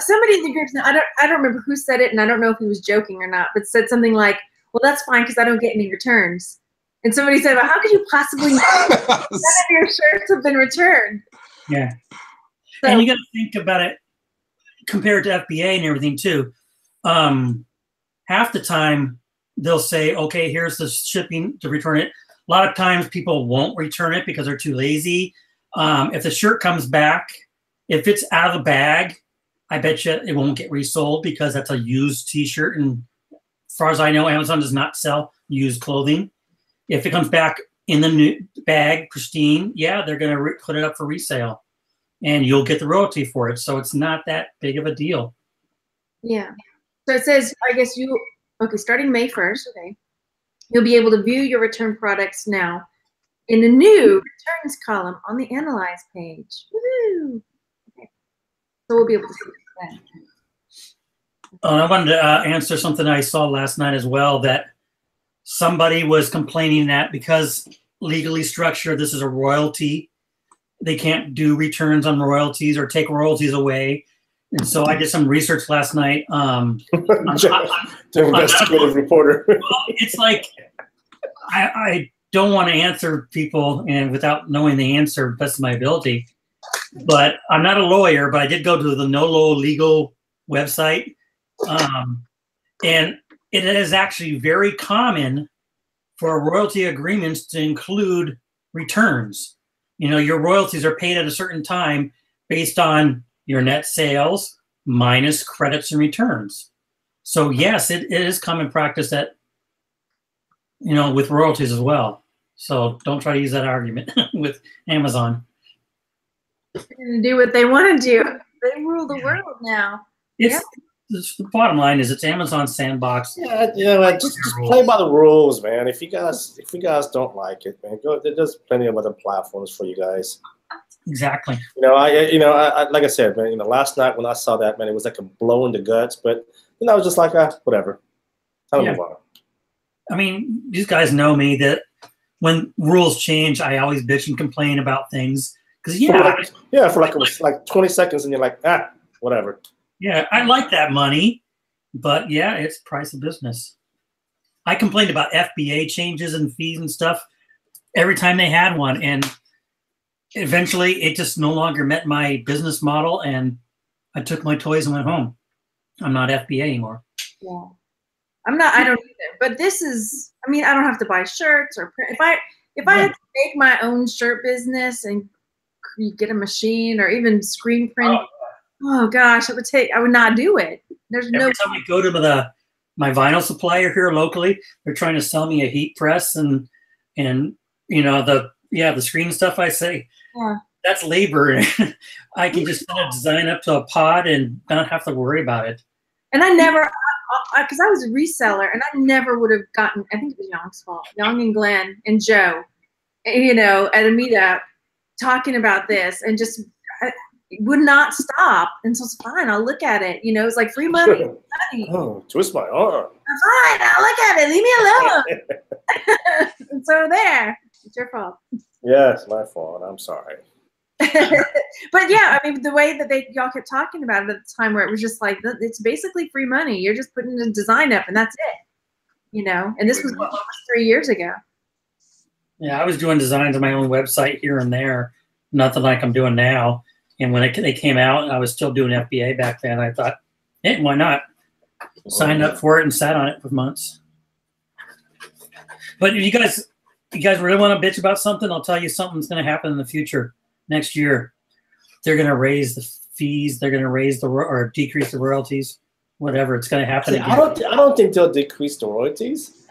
Somebody in the group, I don't remember who said it, and I don't know if he was joking or not, but said something like, well, that's fine because I don't get any returns. And somebody said, well, how could you possibly know none of your shirts have been returned? Yeah. So, and you got to think about it compared to FBA and everything too. Half the time they'll say, okay, here's the shipping to return it. A lot of times people won't return it because they're too lazy. If the shirt comes back, if it's out of the bag, I bet you it won't get resold because that's a used t-shirt. And as far as I know, Amazon does not sell used clothing. If it comes back in the new bag, pristine, yeah, they're going to put it up for resale. And you'll get the royalty for it. So it's not that big of a deal. Yeah. So it says, I guess starting May 1st, okay, you'll be able to view your return products now in the new returns column on the Analyze page. Woohoo! Okay. So we'll be able to see that. I wanted to answer something I saw last night as well, that somebody was complaining that because legally structured, this is a royalty. They can't do returns on royalties or take royalties away. And so I did some research last night. The investigative reporter. Well, it's like, I don't want to answer people and without knowing the answer best of my ability. But I'm not a lawyer, but I did go to the NOLO legal website. And it is actually very common for royalty agreements to include returns. Your royalties are paid at a certain time based on your net sales minus credits and returns. So yes, it is common practice that, with royalties as well. So don't try to use that argument with Amazon. They're going to do what they want to do. They rule the world now. The bottom line is it's Amazon's sandbox. Yeah, just play by the rules, man. If you guys don't like it, man, there's plenty of other platforms for you guys. Exactly. I like I said, man. Last night when I saw that, man, it was like a blow in the guts. But I was just like, whatever. Time to move on. I mean, these guys know me that when rules change, I always bitch and complain about things because for like 20 seconds, and you're like, whatever. Yeah, I like that money, but yeah, it's price of business. I complained about FBA changes and fees and stuff every time they had one, and eventually it just no longer met my business model, and I took my toys and went home. I'm not FBA anymore. Yeah, I'm not. I don't either. But this is. I mean, I don't have to buy shirts or print. If I had to make my own shirt business and get a machine or even screen print. Oh gosh, I would not do it. There's Every time I go to my vinyl supplier here locally, they're trying to sell me a heat press and the screen stuff. I say, that's labor. I can just send a design up to a pod and not have to worry about it. And I never, because I was a reseller, and I never would have gotten. I think it was Yong's fault. Yong and Glenn and Joe, at a meetup, talking about this and just would not stop. And so it's fine. I'll look at it. You know, it's like free money. Oh, twist my arm. Fine. I'll look at it. Leave me alone. And so there. It's your fault. Yeah, it's my fault. I'm sorry. But yeah, I mean, the way that y'all kept talking about it at the time, where it was just like, it's basically free money. You're just putting the design up, and that's it. You know, and this was what, almost 3 years ago. Yeah, I was doing designs on my own website here and there, nothing like I'm doing now. And when they came out, I was still doing FBA back then. I thought, hey, why not? Signed up for it and sat on it for months. But if you guys really want to bitch about something, I'll tell you something's going to happen in the future. Next year, they're going to raise the fees. They're going to raise or decrease the royalties. Whatever, it's going to happen. I don't think they'll decrease the royalties.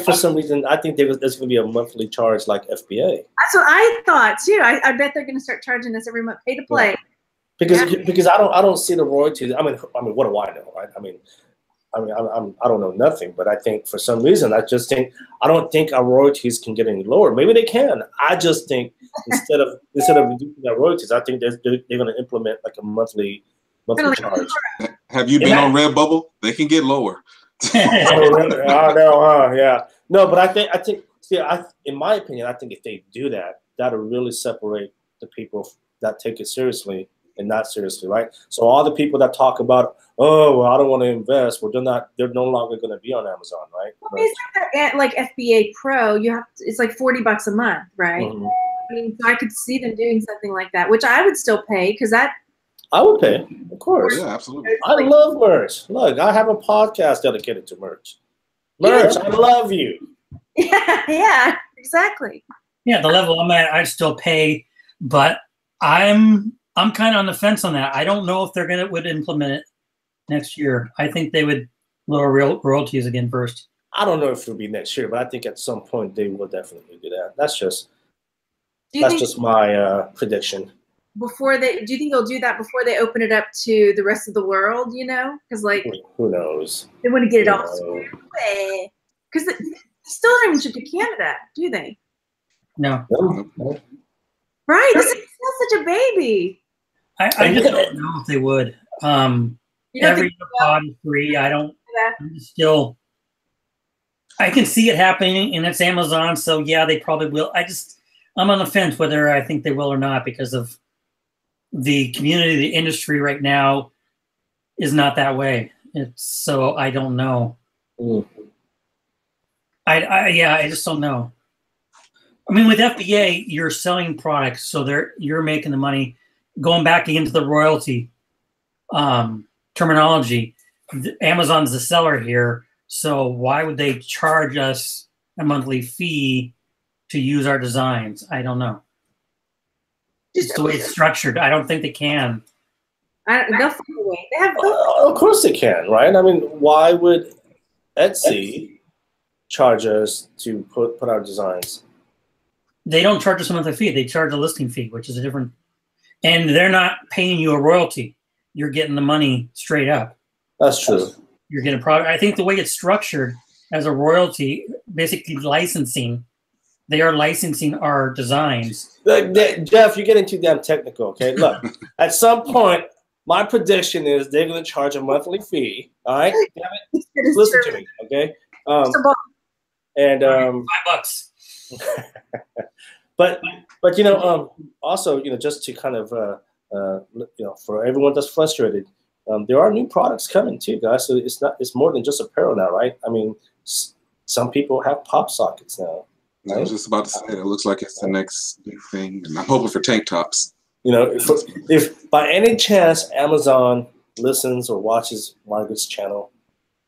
For some reason, I think there's going to be a monthly charge like FBA. That's what I thought too. I bet they're going to start charging us every month, pay to play. Yeah. Because I don't see the royalties. I mean, what do I know, right? I don't know nothing, but I think for some reason, I don't think our royalties can get any lower. Maybe they can. I just think instead of reducing our royalties, I think they're going to implement like a monthly charge. Have you been on Redbubble? They can get lower. I know, huh? Yeah. No, but I think. See, in my opinion, I think if they do that, that'll really separate the people that take it seriously and not seriously, right? So all the people that talk about, oh, well, I don't want to invest, well, they're no longer going to be on Amazon, right? Well, like FBA Pro, it's like $40 a month, right? Mm-hmm. I mean, so I could see them doing something like that, which I would still pay because I would pay, of course. Yeah, absolutely. I love merch. Look, I have a podcast dedicated to merch. Merch, yeah. I love you. Yeah, exactly. Yeah, the level I'm at, I'd still pay, but I'm kind of on the fence on that. I don't know if would implement it next year. I think they would lower royalties again first. I don't know if it'll be next year, but I think at some point they will definitely do that. That's just my prediction. Do you think they'll do that before they open it up to the rest of the world? You know, because like who knows? They want to get it all away because they still don't even ship to Canada, do they? No. Right. This is such a baby. I just don't know if they would. Every pod is free. I'm can see it happening, and it's Amazon, so yeah, they probably will. I'm on the fence whether I think they will or not because of the community, the industry right now is not that way. So I don't know. I just don't know. I mean, with FBA, you're selling products, so you're making the money. Going back into the royalty terminology, Amazon's the seller here, so why would they charge us a monthly fee to use our designs? I don't know. It's the way it's structured. I don't think they can. They'll find a way. Of course they can, right? I mean, why would Etsy charge us to put our designs? They don't charge us a monthly fee. They charge a listing fee, which is a different. And they're not paying you a royalty. You're getting the money straight up. That's true. You're getting product. I think the way it's structured as a royalty, basically licensing. They are licensing our designs. Jeff, you're getting too damn technical, okay? Look, at some point, my prediction is they're going to charge a monthly fee, all right? Damn it. Listen to me, okay? And $5. But also, just to kind of for everyone that's frustrated, there are new products coming too, guys. So it's more than just apparel now, right? I mean, some people have pop sockets now. I was just about to say it looks like it's the next big thing, and I'm hoping for tank tops. If by any chance Amazon listens or watches Margaret's channel,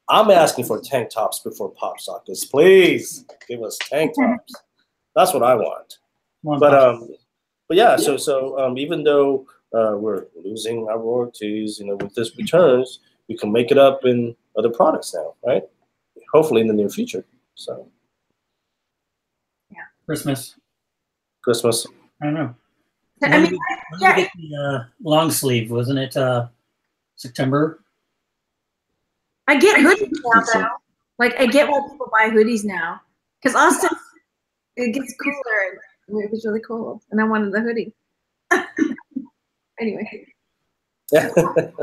I'm asking for tank tops before pop sockets. Please give us tank tops. That's what I want. But yeah. So even though we're losing our royalties, with this returns, we can make it up in other products now, right? Hopefully in the near future. So. Christmas. I don't know. When did you get the long sleeve? Wasn't it September? I get hoodies now, though. Like, I get why people buy hoodies now. Because Austin, it gets cooler. It was really cold, and I wanted the hoodie. Anyway. But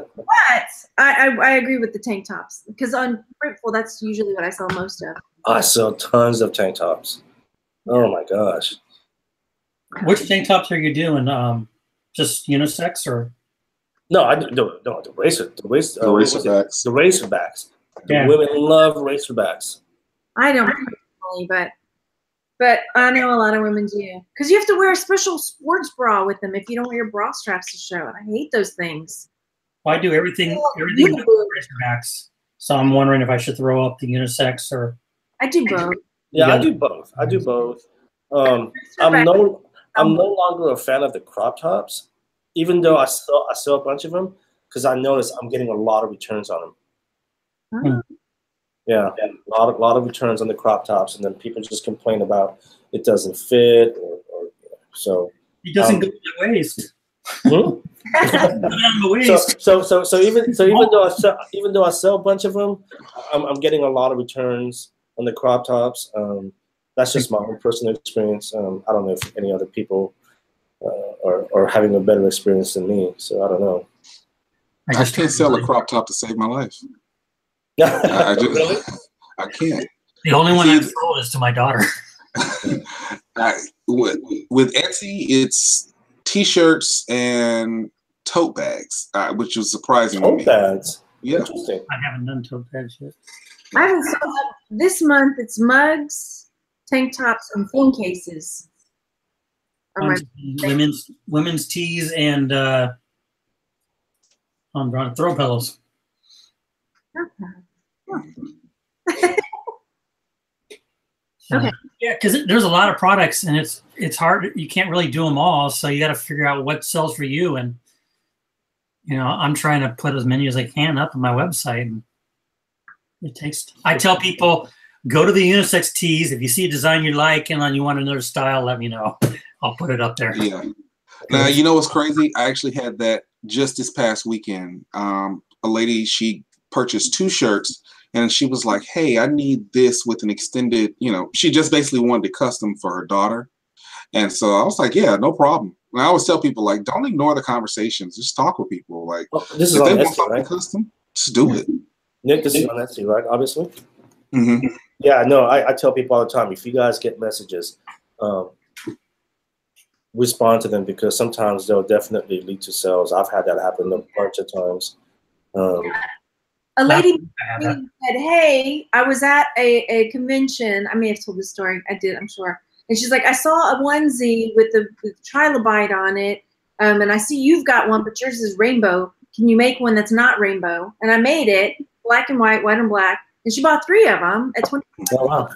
I agree with the tank tops, because on Printful, that's usually what I sell most of. I sell tons of tank tops. Oh my gosh. Which tank tops are you doing? Just unisex or? No, I do no the racerbacks. The racerbacks. Yeah. The women love racerbacks. I don't personally, but I know a lot of women do, because you have to wear a special sports bra with them if you don't wear your bra straps to show. And I hate those things. Well, I do everything with racerbacks. So I'm wondering if I should throw up the unisex or. I do both. Yeah, I do both. I do both. I'm no longer a fan of the crop tops, even though I sell a bunch of them, because I notice I'm getting a lot of returns on them. Oh. Yeah, a lot of returns on the crop tops, and then people just complain about it doesn't fit, or so. It doesn't go to the waist. Hmm? So even though I sell a bunch of them, I'm getting a lot of returns on the crop tops. That's just my own personal experience. I don't know if any other people are having a better experience than me. So I don't know. I can't sell a crop top to save my life. I Really? can't. The only one I've sold is to my daughter. With Etsy, it's T-shirts and tote bags, which was surprising to me. Tote bags? Yeah. Interesting. I haven't done tote bags yet. I haven't sold that. This month it's mugs, tank tops, and phone cases. Women's tees and throw pillows. Okay. Yeah, because there's a lot of products, and it's hard. You can't really do them all, so you got to figure out what sells for you. And I'm trying to put as many as I can up on my website, and it takes. I tell people, go to the unisex tees. If you see a design you like and then you want another style, let me know. I'll put it up there. Yeah. Now you know what's crazy? I actually had that just this past weekend. A lady, she purchased 2 shirts. And she was like, hey, I need this with an extended, she just basically wanted it custom for her daughter. And so I was like, yeah, no problem. And I always tell people, like, don't ignore the conversations. Just talk with people. Like, this is if on they want Etsy, something right? custom, just do it. Nick, this is on Etsy, right? Obviously. Mm-hmm. Yeah, no, I tell people all the time, if you guys get messages, respond to them, because sometimes they'll definitely lead to sales. I've had that happen a bunch of times. A lady said, hey, I was at a convention. I may have told this story. I did, I'm sure. And she's like, I saw a onesie with trilobite on it, and I see you've got one, but yours is rainbow. Can you make one that's not rainbow? And I made it, black and white, white and black. And she bought 3 of them at 20. Oh, wow.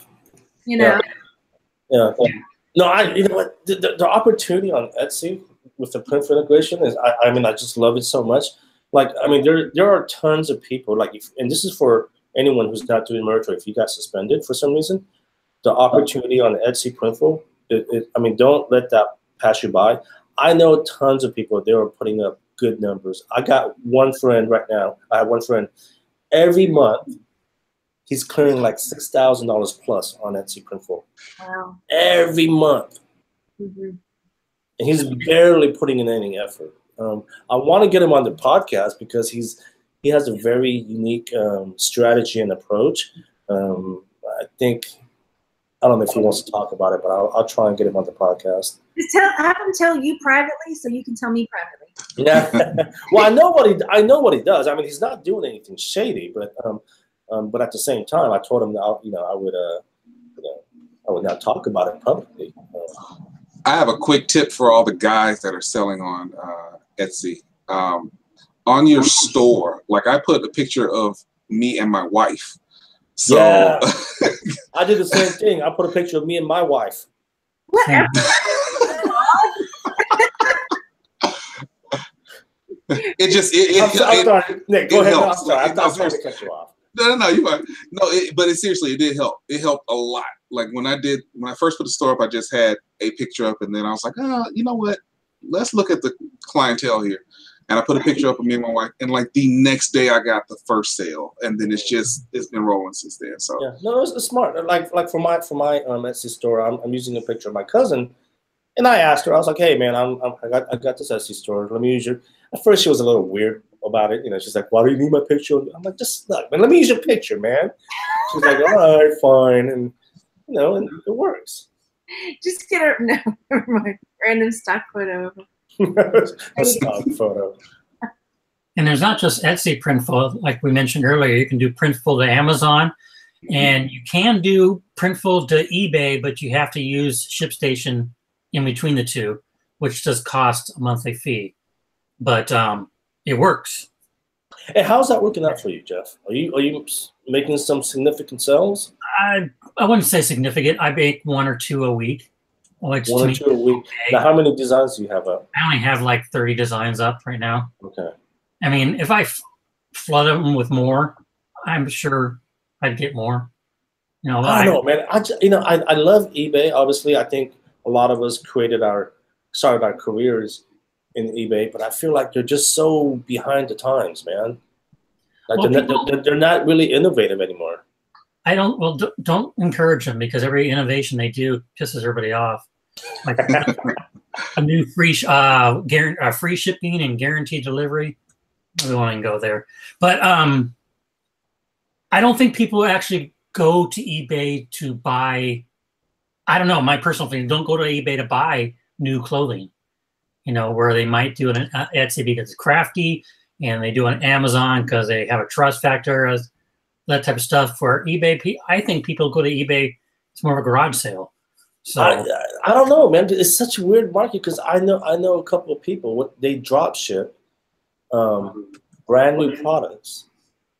Yeah. No, you know what? The opportunity on Etsy with the print integration is, I mean, I just love it so much. Like, I mean, there are tons of people, like, and this is for anyone who's not doing merch, or if you got suspended for some reason, the opportunity on Etsy Printful, I mean, don't let that pass you by. I know tons of people, they are putting up good numbers. I got one friend right now. I have one friend. Every month, he's clearing like $6,000 plus on Etsy Printful. Wow. Every month. Mm-hmm. And he's barely putting in any effort. I want to get him on the podcast because he has a very unique strategy and approach. I think, I don't know if he wants to talk about it, but I'll try and get him on the podcast. Just have him tell you privately, so you can tell me privately. Yeah. Well, I know what he does. I mean, he's not doing anything shady, but at the same time, I told him that I would not talk about it publicly. I have a quick tip for all the guys that are selling on Etsy. On your store, like, I put a picture of me and my wife. So yeah. I did the same thing. I put a picture of me and my wife. Whatever. I'm sorry, Nick. Go ahead. I'm sorry. I was trying to cut you off. No, you are. No, but seriously, it did help. It helped a lot. Like, when I first put the store up, I just had a picture up, and then I was like, you know what? Let's look at the clientele here. And I put a picture up of me and my wife, and like the next day I got the first sale, and then it's been rolling since then. So yeah, no, it's smart. Like for my Etsy store, I'm using a picture of my cousin, And I asked her, I was like, hey, man, I got this Etsy store. Let me use your. At first, she was a little weird about it. You know, she's like, why do you need my picture? I'm like, just look, man, let me use your picture, man. She's like, all right, fine. And, you know, and it works. Just get a, no, never mind. Random stock photo. A stock photo. And there's not just Etsy Printful, like we mentioned earlier. You can do Printful to Amazon, and you can do Printful to eBay, but you have to use ShipStation in between the two, which does cost a monthly fee. But it works. And how's that working out for you, Jeff? Are you making some significant sales? I wouldn't say significant. I make 1 or 2 a week. One or two a week. Okay. Now, how many designs do you have up? I only have like 30 designs up right now. Okay. I mean, if I flood them with more, I'm sure I'd get more. You know, I don't know, man. I love eBay. Obviously, I think a lot of us started our careers in eBay, but I feel like they're just so behind the times, man. Like they're not really innovative anymore. Don't encourage them, because every innovation they do pisses everybody off. Like a new free shipping and guaranteed delivery. We won't even go there. But I don't think people actually go to eBay to buy. I don't know. My personal thing, don't go to eBay to buy new clothing. You know, where they might do an Etsy because it's crafty, and they do an Amazon because they have a trust factor, as that type of stuff. For eBay, I think people go to eBay. It's more of a garage sale. So I don't know, man. It's such a weird market, because I know a couple of people. They drop ship brand new products.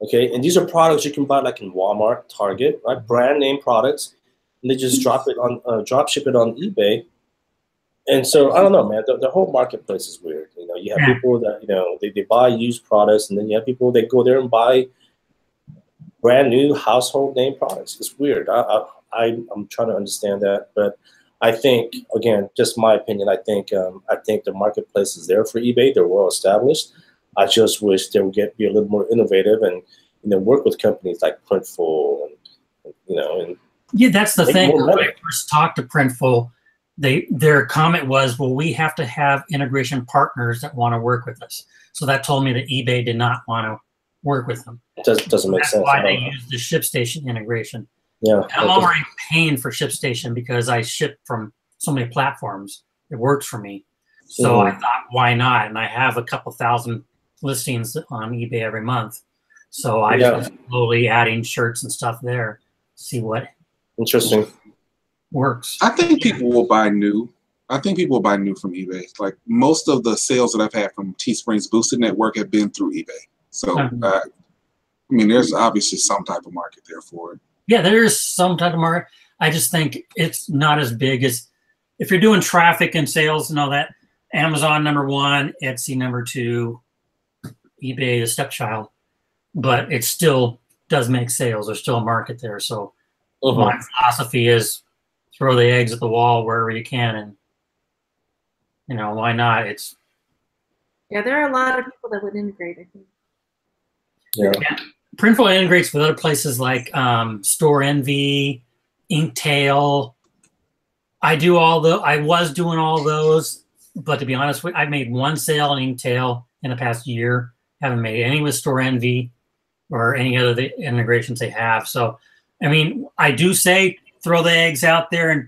Okay, and these are products you can buy like in Walmart, Target, right? Brand name products, and they just drop ship it on eBay. And so I don't know, man. The whole marketplace is weird. You know, you have people that they buy used products, and then you have people that go there and buy brand new household name products. It's weird. I'm trying to understand that, but I think, again, just my opinion, I think the marketplace is there for eBay. They're well established. I just wish they would be a little more innovative and work with companies like Printful and yeah, that's the thing. When I first talked to Printful, their comment was, well, we have to have integration partners that want to work with us. So that told me that eBay did not want to work with them. It doesn't make sense. That's why they use the ShipStation integration. Yeah, I'm already paying for ShipStation because I ship from so many platforms. It works for me. So I thought, why not? And I have a couple thousand listings on eBay every month. So I just slowly adding shirts and stuff there. See what interesting works. I think people will buy new. I think people will buy new from eBay. Like most of the sales that I've had from Teespring's Boosted Network have been through eBay. So I mean, there's obviously some type of market there for it. Yeah, there's some type of market. I just think it's not as big as if you're doing traffic and sales and all that. Amazon #1, Etsy #2, eBay the stepchild, but it still does make sales. There's still a market there. So my philosophy is throw the eggs at the wall wherever you can, and why not? There are a lot of people that would integrate, I think. Yeah. Printful integrates with other places like Store Envy, Inktail. I was doing all those, but to be honest, I made one sale on Inktail in the past year. Haven't made any with Store Envy or any other integrations they have. So, I mean, I do say throw the eggs out there in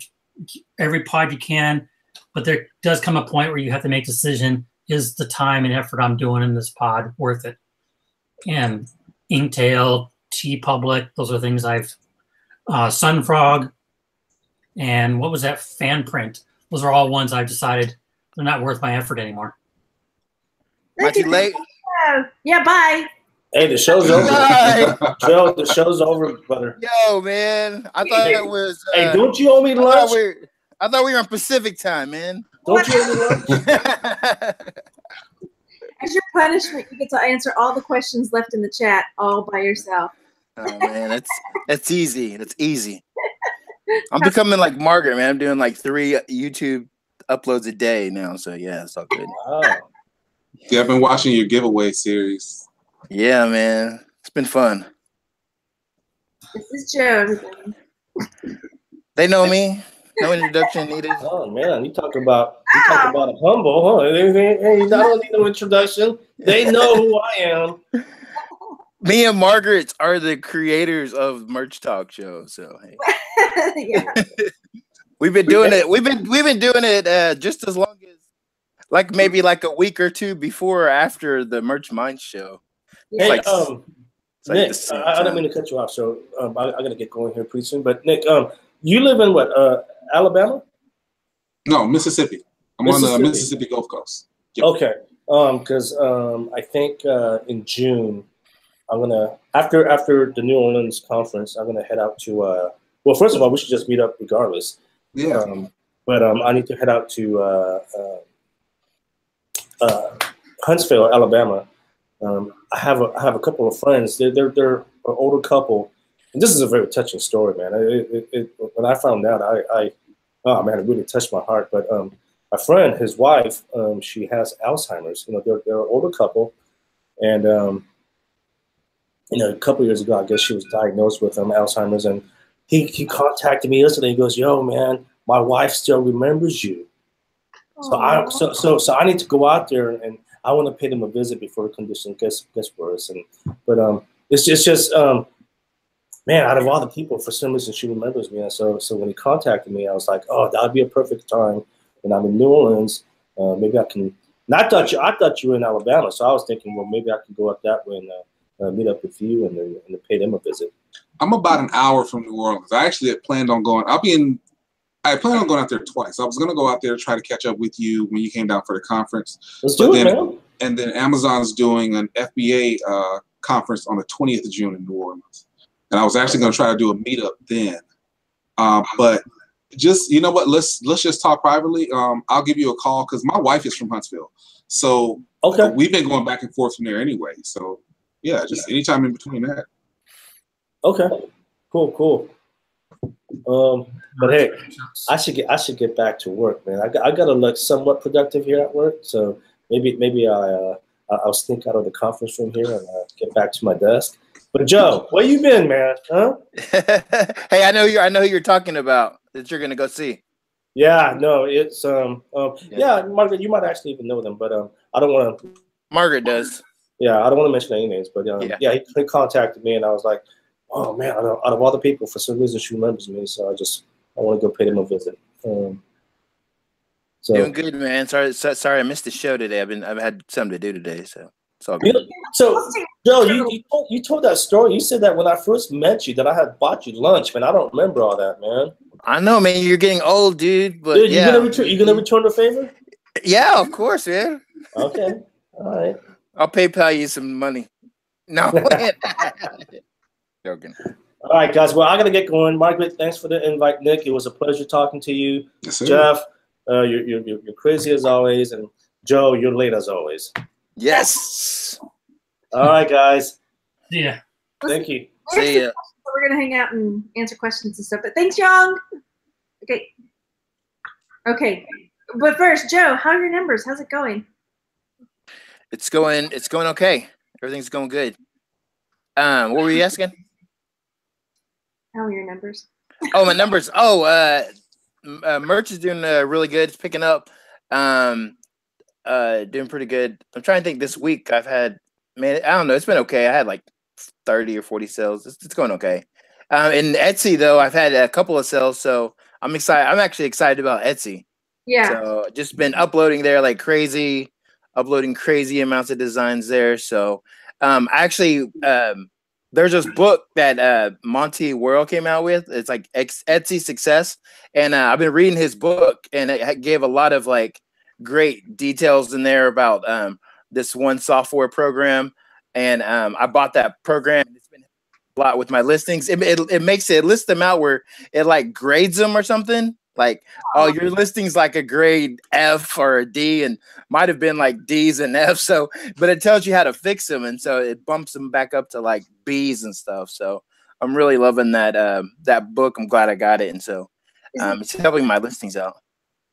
every pod you can, but there does come a point where you have to make a decision: is the time and effort I'm doing in this pod worth it? And Inktail, TeePublic, those are things I've Sunfrog, and what was that? Fanprint. Those are all ones I've decided they're not worth my effort anymore. Am I too late? Yeah, bye. Hey, the show's over. Joe, the show's over, brother. Yo, man. I thought it was. Hey, don't you owe me lunch? I thought we were on Pacific time, man. Don't you owe me lunch? As your punishment, you get to answer all the questions left in the chat all by yourself. Oh man, that's easy. That's easy. I'm becoming like Margaret, man. I'm doing like 3 YouTube uploads a day now. So yeah, it's all good. Wow. Yeah, I've been watching your giveaway series. Yeah, man. It's been fun. This is Joe, everybody. They know me. No introduction needed. Oh man, you talk about a humble, huh? Hey, I don't need no introduction. They know who I am. Me and Margaret are the creators of Merch Talk Show. So hey. Yeah. We've been doing it. We've been doing it just as long as maybe like a week or two before or after the Merch Mind show. Hey, Nick, I don't mean to cut you off, so I gotta get going here pretty soon. But Nick, you live in what? Alabama? No, Mississippi. I'm on the Mississippi Gulf Coast. Yep. Okay. Because I think in June, I'm gonna after the New Orleans conference, I'm gonna head out to. Well, first of all, we should just meet up regardless. Yeah. But I need to head out to Huntsville, Alabama. I have a couple of friends. They're an older couple, and this is a very touching story, man. When I found out, oh man, it really touched my heart. But my friend, his wife, she has Alzheimer's. You know, they're an older couple, and you know, a couple of years ago, I guess she was diagnosed with Alzheimer's, and he contacted me yesterday. He goes, "Yo, man, my wife still remembers you." So I need to go out there and I want to pay them a visit before the condition gets worse. But it's just man, out of all the people, for some reason she remembers me. And so when he contacted me, I was like, oh, that would be a perfect time when I'm in New Orleans. Maybe I can. And I thought you were in Alabama, so I was thinking, well, maybe I can go up that way and meet up with you and pay them a visit. I'm about an hour from New Orleans. I actually had planned on going. I plan on going out there twice. I was going to go out there to try to catch up with you when you came down for the conference. Let's do it, man. And then Amazon's doing an FBA conference on the 20th of June in New Orleans. And I was actually going to try to do a meetup then. But just, you know what, let's just talk privately. I'll give you a call because my wife is from Huntsville. So okay, we've been going back and forth from there anyway. So yeah, just anytime in between that. Okay, cool. But hey, I should get back to work, man. I gotta look somewhat productive here at work. So maybe I'll sneak out of the conference room here and get back to my desk. But Joe, where you been, man? Huh? Hey, I know who you're talking about that you're gonna go see. Yeah, no, it's yeah, Margaret, you might actually even know them, but I don't want to. Margaret does. Yeah, I don't want to mention any names, but yeah, he contacted me, and I was like, oh man, out of all the people, for some reason she remembers me, so I want to go pay them a visit. So doing good, man. Sorry, I missed the show today. I've had something to do today, so it's all good. So Joe, you told that story. You said that when I first met you that I had bought you lunch, man. I don't remember all that, man. I know, man. You're getting old, dude. But dude, yeah, you gonna return the favor? Yeah, of course, man. Okay, all right. I'll PayPal you some money. No. Joking. All right, guys. Well, I gotta get going. Margaret, thanks for the invite. Nick, it was a pleasure talking to you. Yes, sir. Jeff, you're crazy as always, and Joe, you're late as always. Yes. All right, guys. Yeah. Thank you. See ya. We're gonna hang out and answer questions and stuff. But thanks, Yong. Okay. But first, Joe, how are your numbers? How's it going? It's going okay. Everything's going good. What were you asking? How are your numbers? Oh, my numbers. Oh, merch is doing really good. It's picking up. Doing pretty good. I'm trying to think this week I've had, man, I don't know. It's been okay. I had like 30 or 40 sales. It's going okay. In Etsy though, I've had a couple of sales. So I'm excited. I'm actually excited about Etsy. Yeah. So just been uploading there like crazy, uploading crazy amounts of designs there. So actually, there's this book that Monty Worrell came out with. It's like Etsy Success. And I've been reading his book and it gave a lot of like great details in there about this one software program. And I bought that program. It's been a lot with my listings. It makes it list them out where it like grades them or something. Like, oh, your listing's like a grade F or a D, and might have been like D's and F's. So, but it tells you how to fix them, and so it bumps them back up to like B's and stuff. So, I'm really loving that that book. I'm glad I got it, and so it's helping my listings out.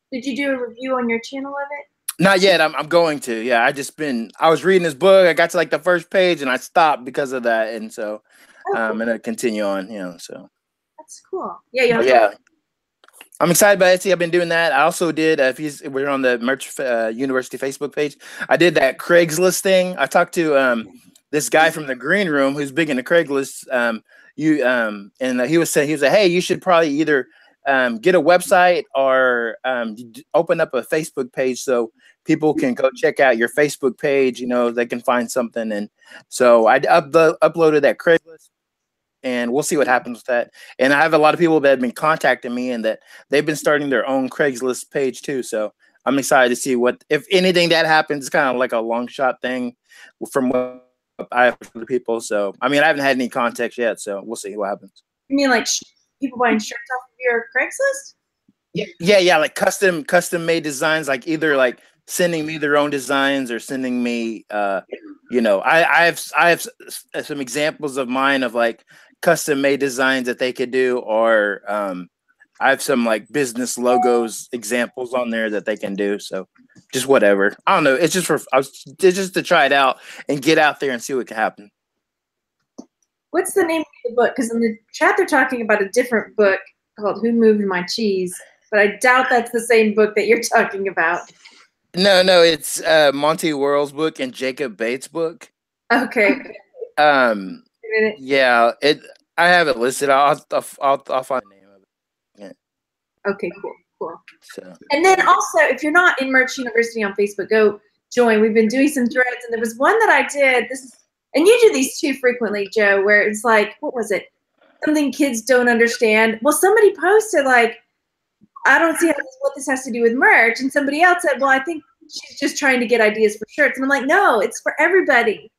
Did you do a review on your channel of it? Not yet. I'm going to. Yeah, I was reading this book. I got to like the first page, and I stopped because of that, and so I'm gonna continue on. You know, so that's cool. Yeah, yeah. I'm excited about Etsy. I've been doing that. I also did, we're on the Merch University Facebook page. I did that Craigslist thing. I talked to this guy from the green room who's big into Craigslist. And he was saying, hey, you should probably either get a website or open up a Facebook page so people can go check out your Facebook page. You know, they can find something. And so I uploaded that Craigslist. And we'll see what happens with that. And I have a lot of people that have been contacting me and that they've been starting their own Craigslist page too. So I'm excited to see what, if anything that happens, it's kind of like a long shot thing from what I have from the people. So, I mean, I haven't had any contacts yet, so we'll see what happens. You mean like people buying shirts off of your Craigslist? Yeah. Like custom made designs, like either like sending me their own designs or sending me, you know, I have some examples of mine of like custom made designs that they could do, or I have some like business logos examples on there that they can do. So just whatever. I don't know. It's just just to try it out and get out there and see what can happen. What's the name of the book? Because in the chat they're talking about a different book called Who Moved My Cheese, but I doubt that's the same book that you're talking about. No, it's Monty World's book and Jacob Bates' book. Okay. Yeah, I have it listed. I'll find the name of it. Yeah. Okay, cool. So. And then also, if you're not in Merch University on Facebook, go join. We've been doing some threads, and there was one that I did. And you do these too frequently, Joe, where it's like, what was it? Something kids don't understand. Well, somebody posted like, I don't see what this has to do with merch, and somebody else said, well, I think she's just trying to get ideas for shirts. And I'm like, no, it's for everybody.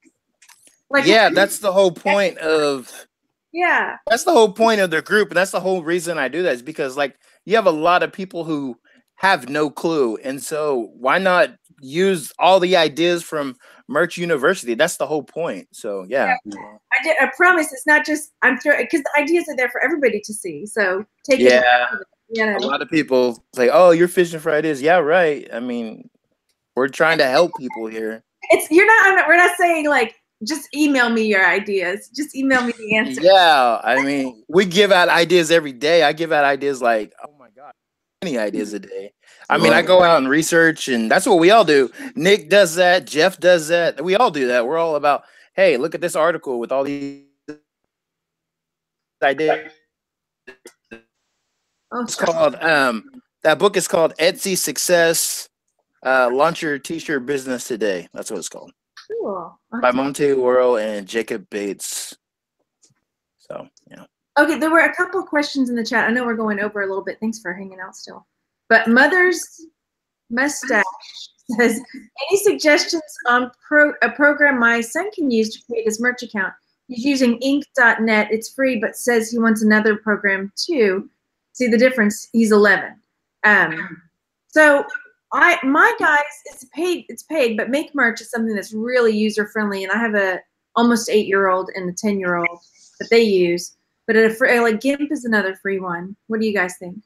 Like, yeah, that's the whole point of. Yeah. That's the whole point of their group, and that's the whole reason I do that, is because like you have a lot of people who have no clue, and so why not use all the ideas from Merch University? That's the whole point. So yeah. I promise it's not just because the ideas are there for everybody to see. So take it. You know. A lot of people say, "Oh, you're fishing for ideas." Yeah, right. I mean, we're trying to help people here. We're not saying like just email me your ideas. Just email me the answer. Yeah, I mean, we give out ideas every day. I give out ideas like, oh my God, many ideas a day. I mean, I go out and research, and that's what we all do. Nick does that. Jeff does that. We all do that. We're all about, hey, look at this article with all these ideas. It's called that book is called Etsy Success. Launch Your T-shirt Business Today. That's what it's called. Cool. By Monte Worrell and Jacob Bates. So yeah. Okay, there were a couple of questions in the chat. I know we're going over a little bit. Thanks for hanging out still. But Mother's Mustache says, any suggestions on a program my son can use to create his merch account? He's using ink.net. It's free, but says he wants another program too. See the difference? He's 11. So my guys, it's paid, but Make Merch is something that's really user friendly, and I have a almost 8-year-old and a 10-year-old that they use. But like GIMP is another free one. What do you guys think?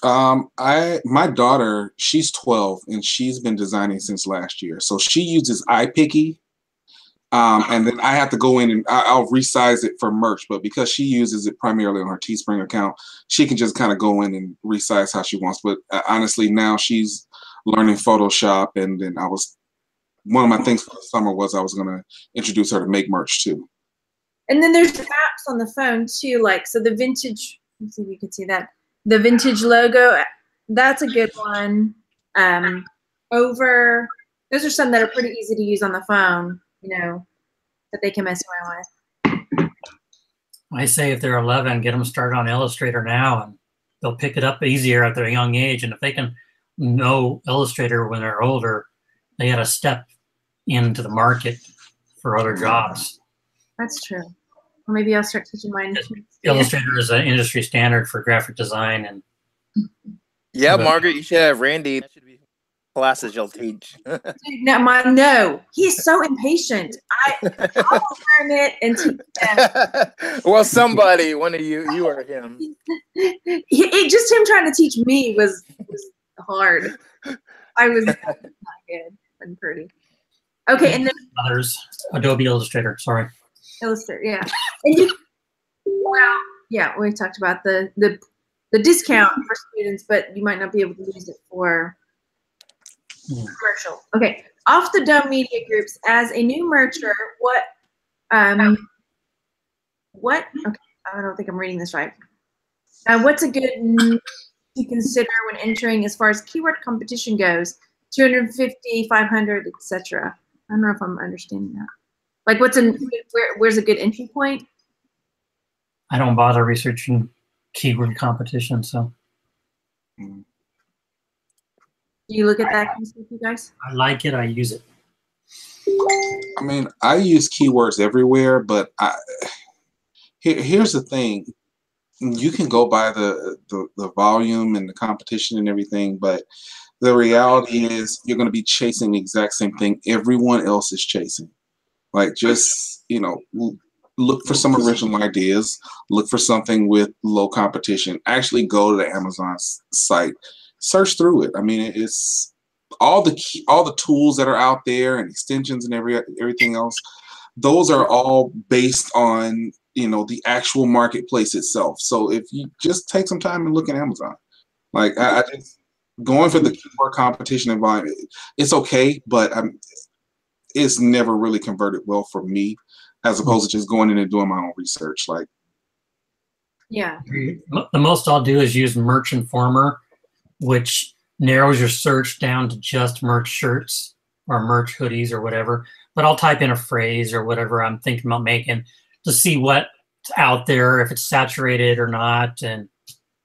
My daughter, she's 12 and she's been designing since last year. So she uses iPicky. And then I have to go in and I'll resize it for merch, but because she uses it primarily on her Teespring account, she can just kind of go in and resize how she wants. But honestly, now she's learning Photoshop, and then one of my things for the summer was I was going to introduce her to Make Merch too. And then there's apps on the phone too, like, so the vintage, let's see if you can see that. The vintage logo, that's a good one. Those are some that are pretty easy to use on the phone, you know, that they can mess around with. I say if they're 11, get them started on Illustrator now, and they'll pick it up easier at their young age. And if they can know Illustrator when they're older, they got to step into the market for other jobs. That's true. Or maybe I'll start teaching mine. Illustrator is an industry standard for graphic design. And yeah, Margaret, you should have Randy. That should be classes you'll teach. No, he's so impatient. I'll learn it and teach him. Well, somebody, one of you or him. Just him trying to teach me was hard. I was not good and pretty. Okay, and then others, Adobe Illustrator. Sorry. Illustrator, yeah. And well, yeah, we talked about the the discount for students, but you might not be able to use it for commercial. Okay. Off the Dome Media Groups, as a new mercher, what, okay, I don't think I'm reading this right. What's a good to consider when entering as far as keyword competition goes? 250, 500, etc. I don't know if I'm understanding that. Like, where's a good entry point? I don't bother researching keyword competition, so. Do you look at that, you guys? I like it, I use it. I mean, I use keywords everywhere, but here's the thing. You can go by the volume and the competition and everything, but the reality is you're going to be chasing the exact same thing everyone else is chasing. Like, just, you know, look for some original ideas, look for something with low competition. Actually go to the Amazon site, search through it. I mean, it's all the tools that are out there and extensions and everything else. Those are all based on, you know, the actual marketplace itself. So if you just take some time and look at Amazon, like I just going for the keyword competition environment, it's okay, but it's never really converted well for me, as opposed to just going in and doing my own research. Like, yeah, the most I'll do is use Merch Informer, which narrows your search down to just merch shirts or merch hoodies or whatever. But I'll type in a phrase or whatever I'm thinking about making to see what's out there, if it's saturated or not, and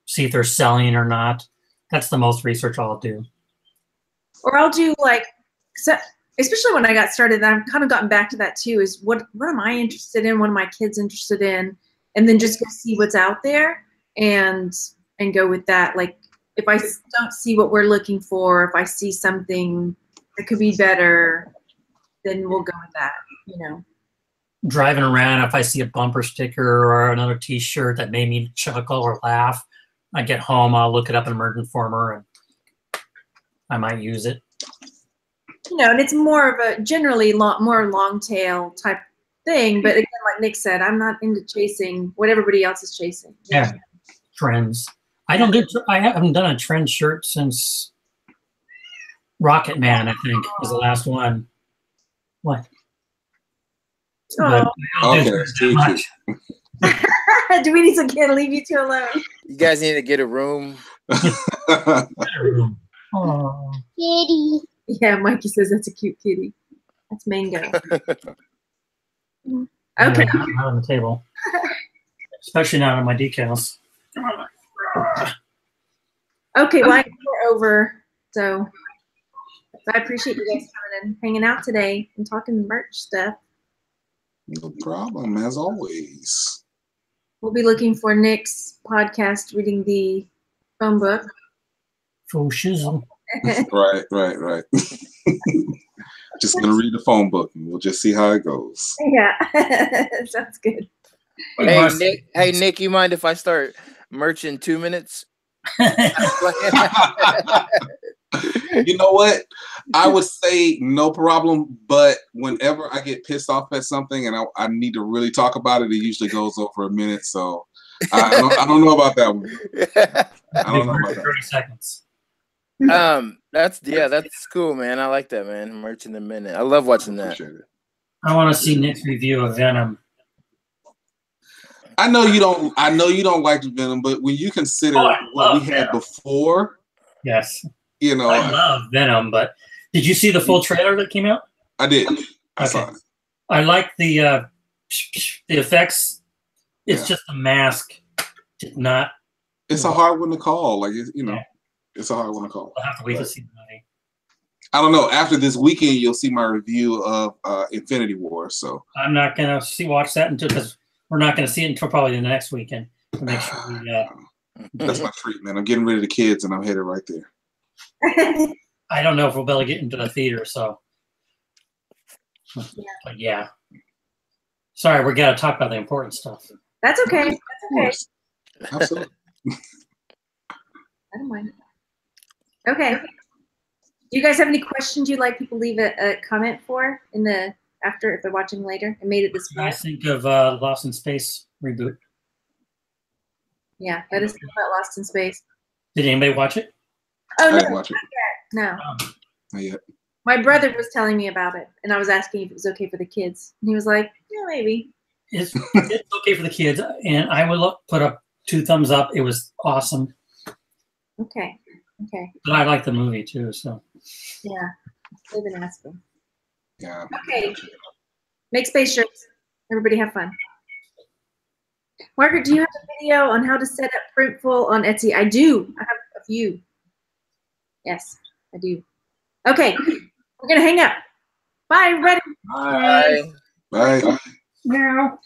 see if they're selling or not. That's the most research I'll do. Or I'll do like, so, especially when I got started, I've kind of gotten back to that too, is what am I interested in? What are my kids interested in? And then just go see what's out there and go with that. Like, if I don't see what we're looking for, if I see something that could be better, then we'll go with that, you know. Driving around, if I see a bumper sticker or another t-shirt that made me chuckle or laugh, I get home, I'll look it up in Merch Informer and I might use it. You know, and it's more of a generally more long tail type thing. But again, like Nick said, I'm not into chasing what everybody else is chasing. Yeah, trends. I haven't done a trend shirt since Rocket Man, I think, was the last one. What? Oh. okay, do we need to leave you two alone? You guys need to get a room. Oh. Kitty. Yeah, Mikey says that's a cute kitty. That's Mango. Okay. Not on the table. Especially not on my decals. Okay, well, we're over. So I appreciate you guys coming and hanging out today and talking merch stuff. No problem, as always. We'll be looking for Nick's podcast, reading the phone book. Full shizzle. Right. Just gonna read the phone book and we'll just see how it goes. Yeah, sounds good. Hey Nick, you mind if I start merch in 2 minutes? You know what? I would say no problem, but whenever I get pissed off at something and I need to really talk about it, it usually goes over a minute. So I don't know about that one. I don't know about that. 30 seconds. That's cool, man. I like that, man. Merch in a minute. I love watching that. I want to see Nick's review of Venom. I know you don't like Venom, but when you consider what we had before, yes, you know, I love Venom. But did you see the full trailer that came out? I did. I saw it. I like the effects. It's just a mask. It's a hard one to call. Like, you know, it's a hard one to call. I'll have to wait to see the movie. I don't know. After this weekend, you'll see my review of Infinity War. So I'm not gonna watch that because we're not gonna see it until probably the next weekend to make sure we. That's my treat, man. I'm getting rid of the kids, and I'm headed right there. I don't know if we'll be able to get into the theater, so. But yeah. Sorry, we gotta talk about the important stuff. That's okay. That's okay. Absolutely. I don't mind. Okay. Do you guys have any questions you'd like people to leave a comment for after if they're watching later and made it this far? I think of Lost in Space reboot. Yeah, that is about Lost in Space. Did anybody watch it? Oh, I no, didn't watch it. no. Not yet. My brother was telling me about it, and I was asking if it was okay for the kids. And he was like, yeah, maybe. It's okay for the kids, and I will put up 2 thumbs up. It was awesome. Okay. Okay. But I like the movie too, so. Yeah. They've been asking. Yeah. Okay. Make space shirts. Everybody have fun. Margaret, do you have a video on how to set up Printful on Etsy? I do. I have a few. Yes, I do. Okay. We're going to hang up. Bye, everybody. Bye. Bye. Meow.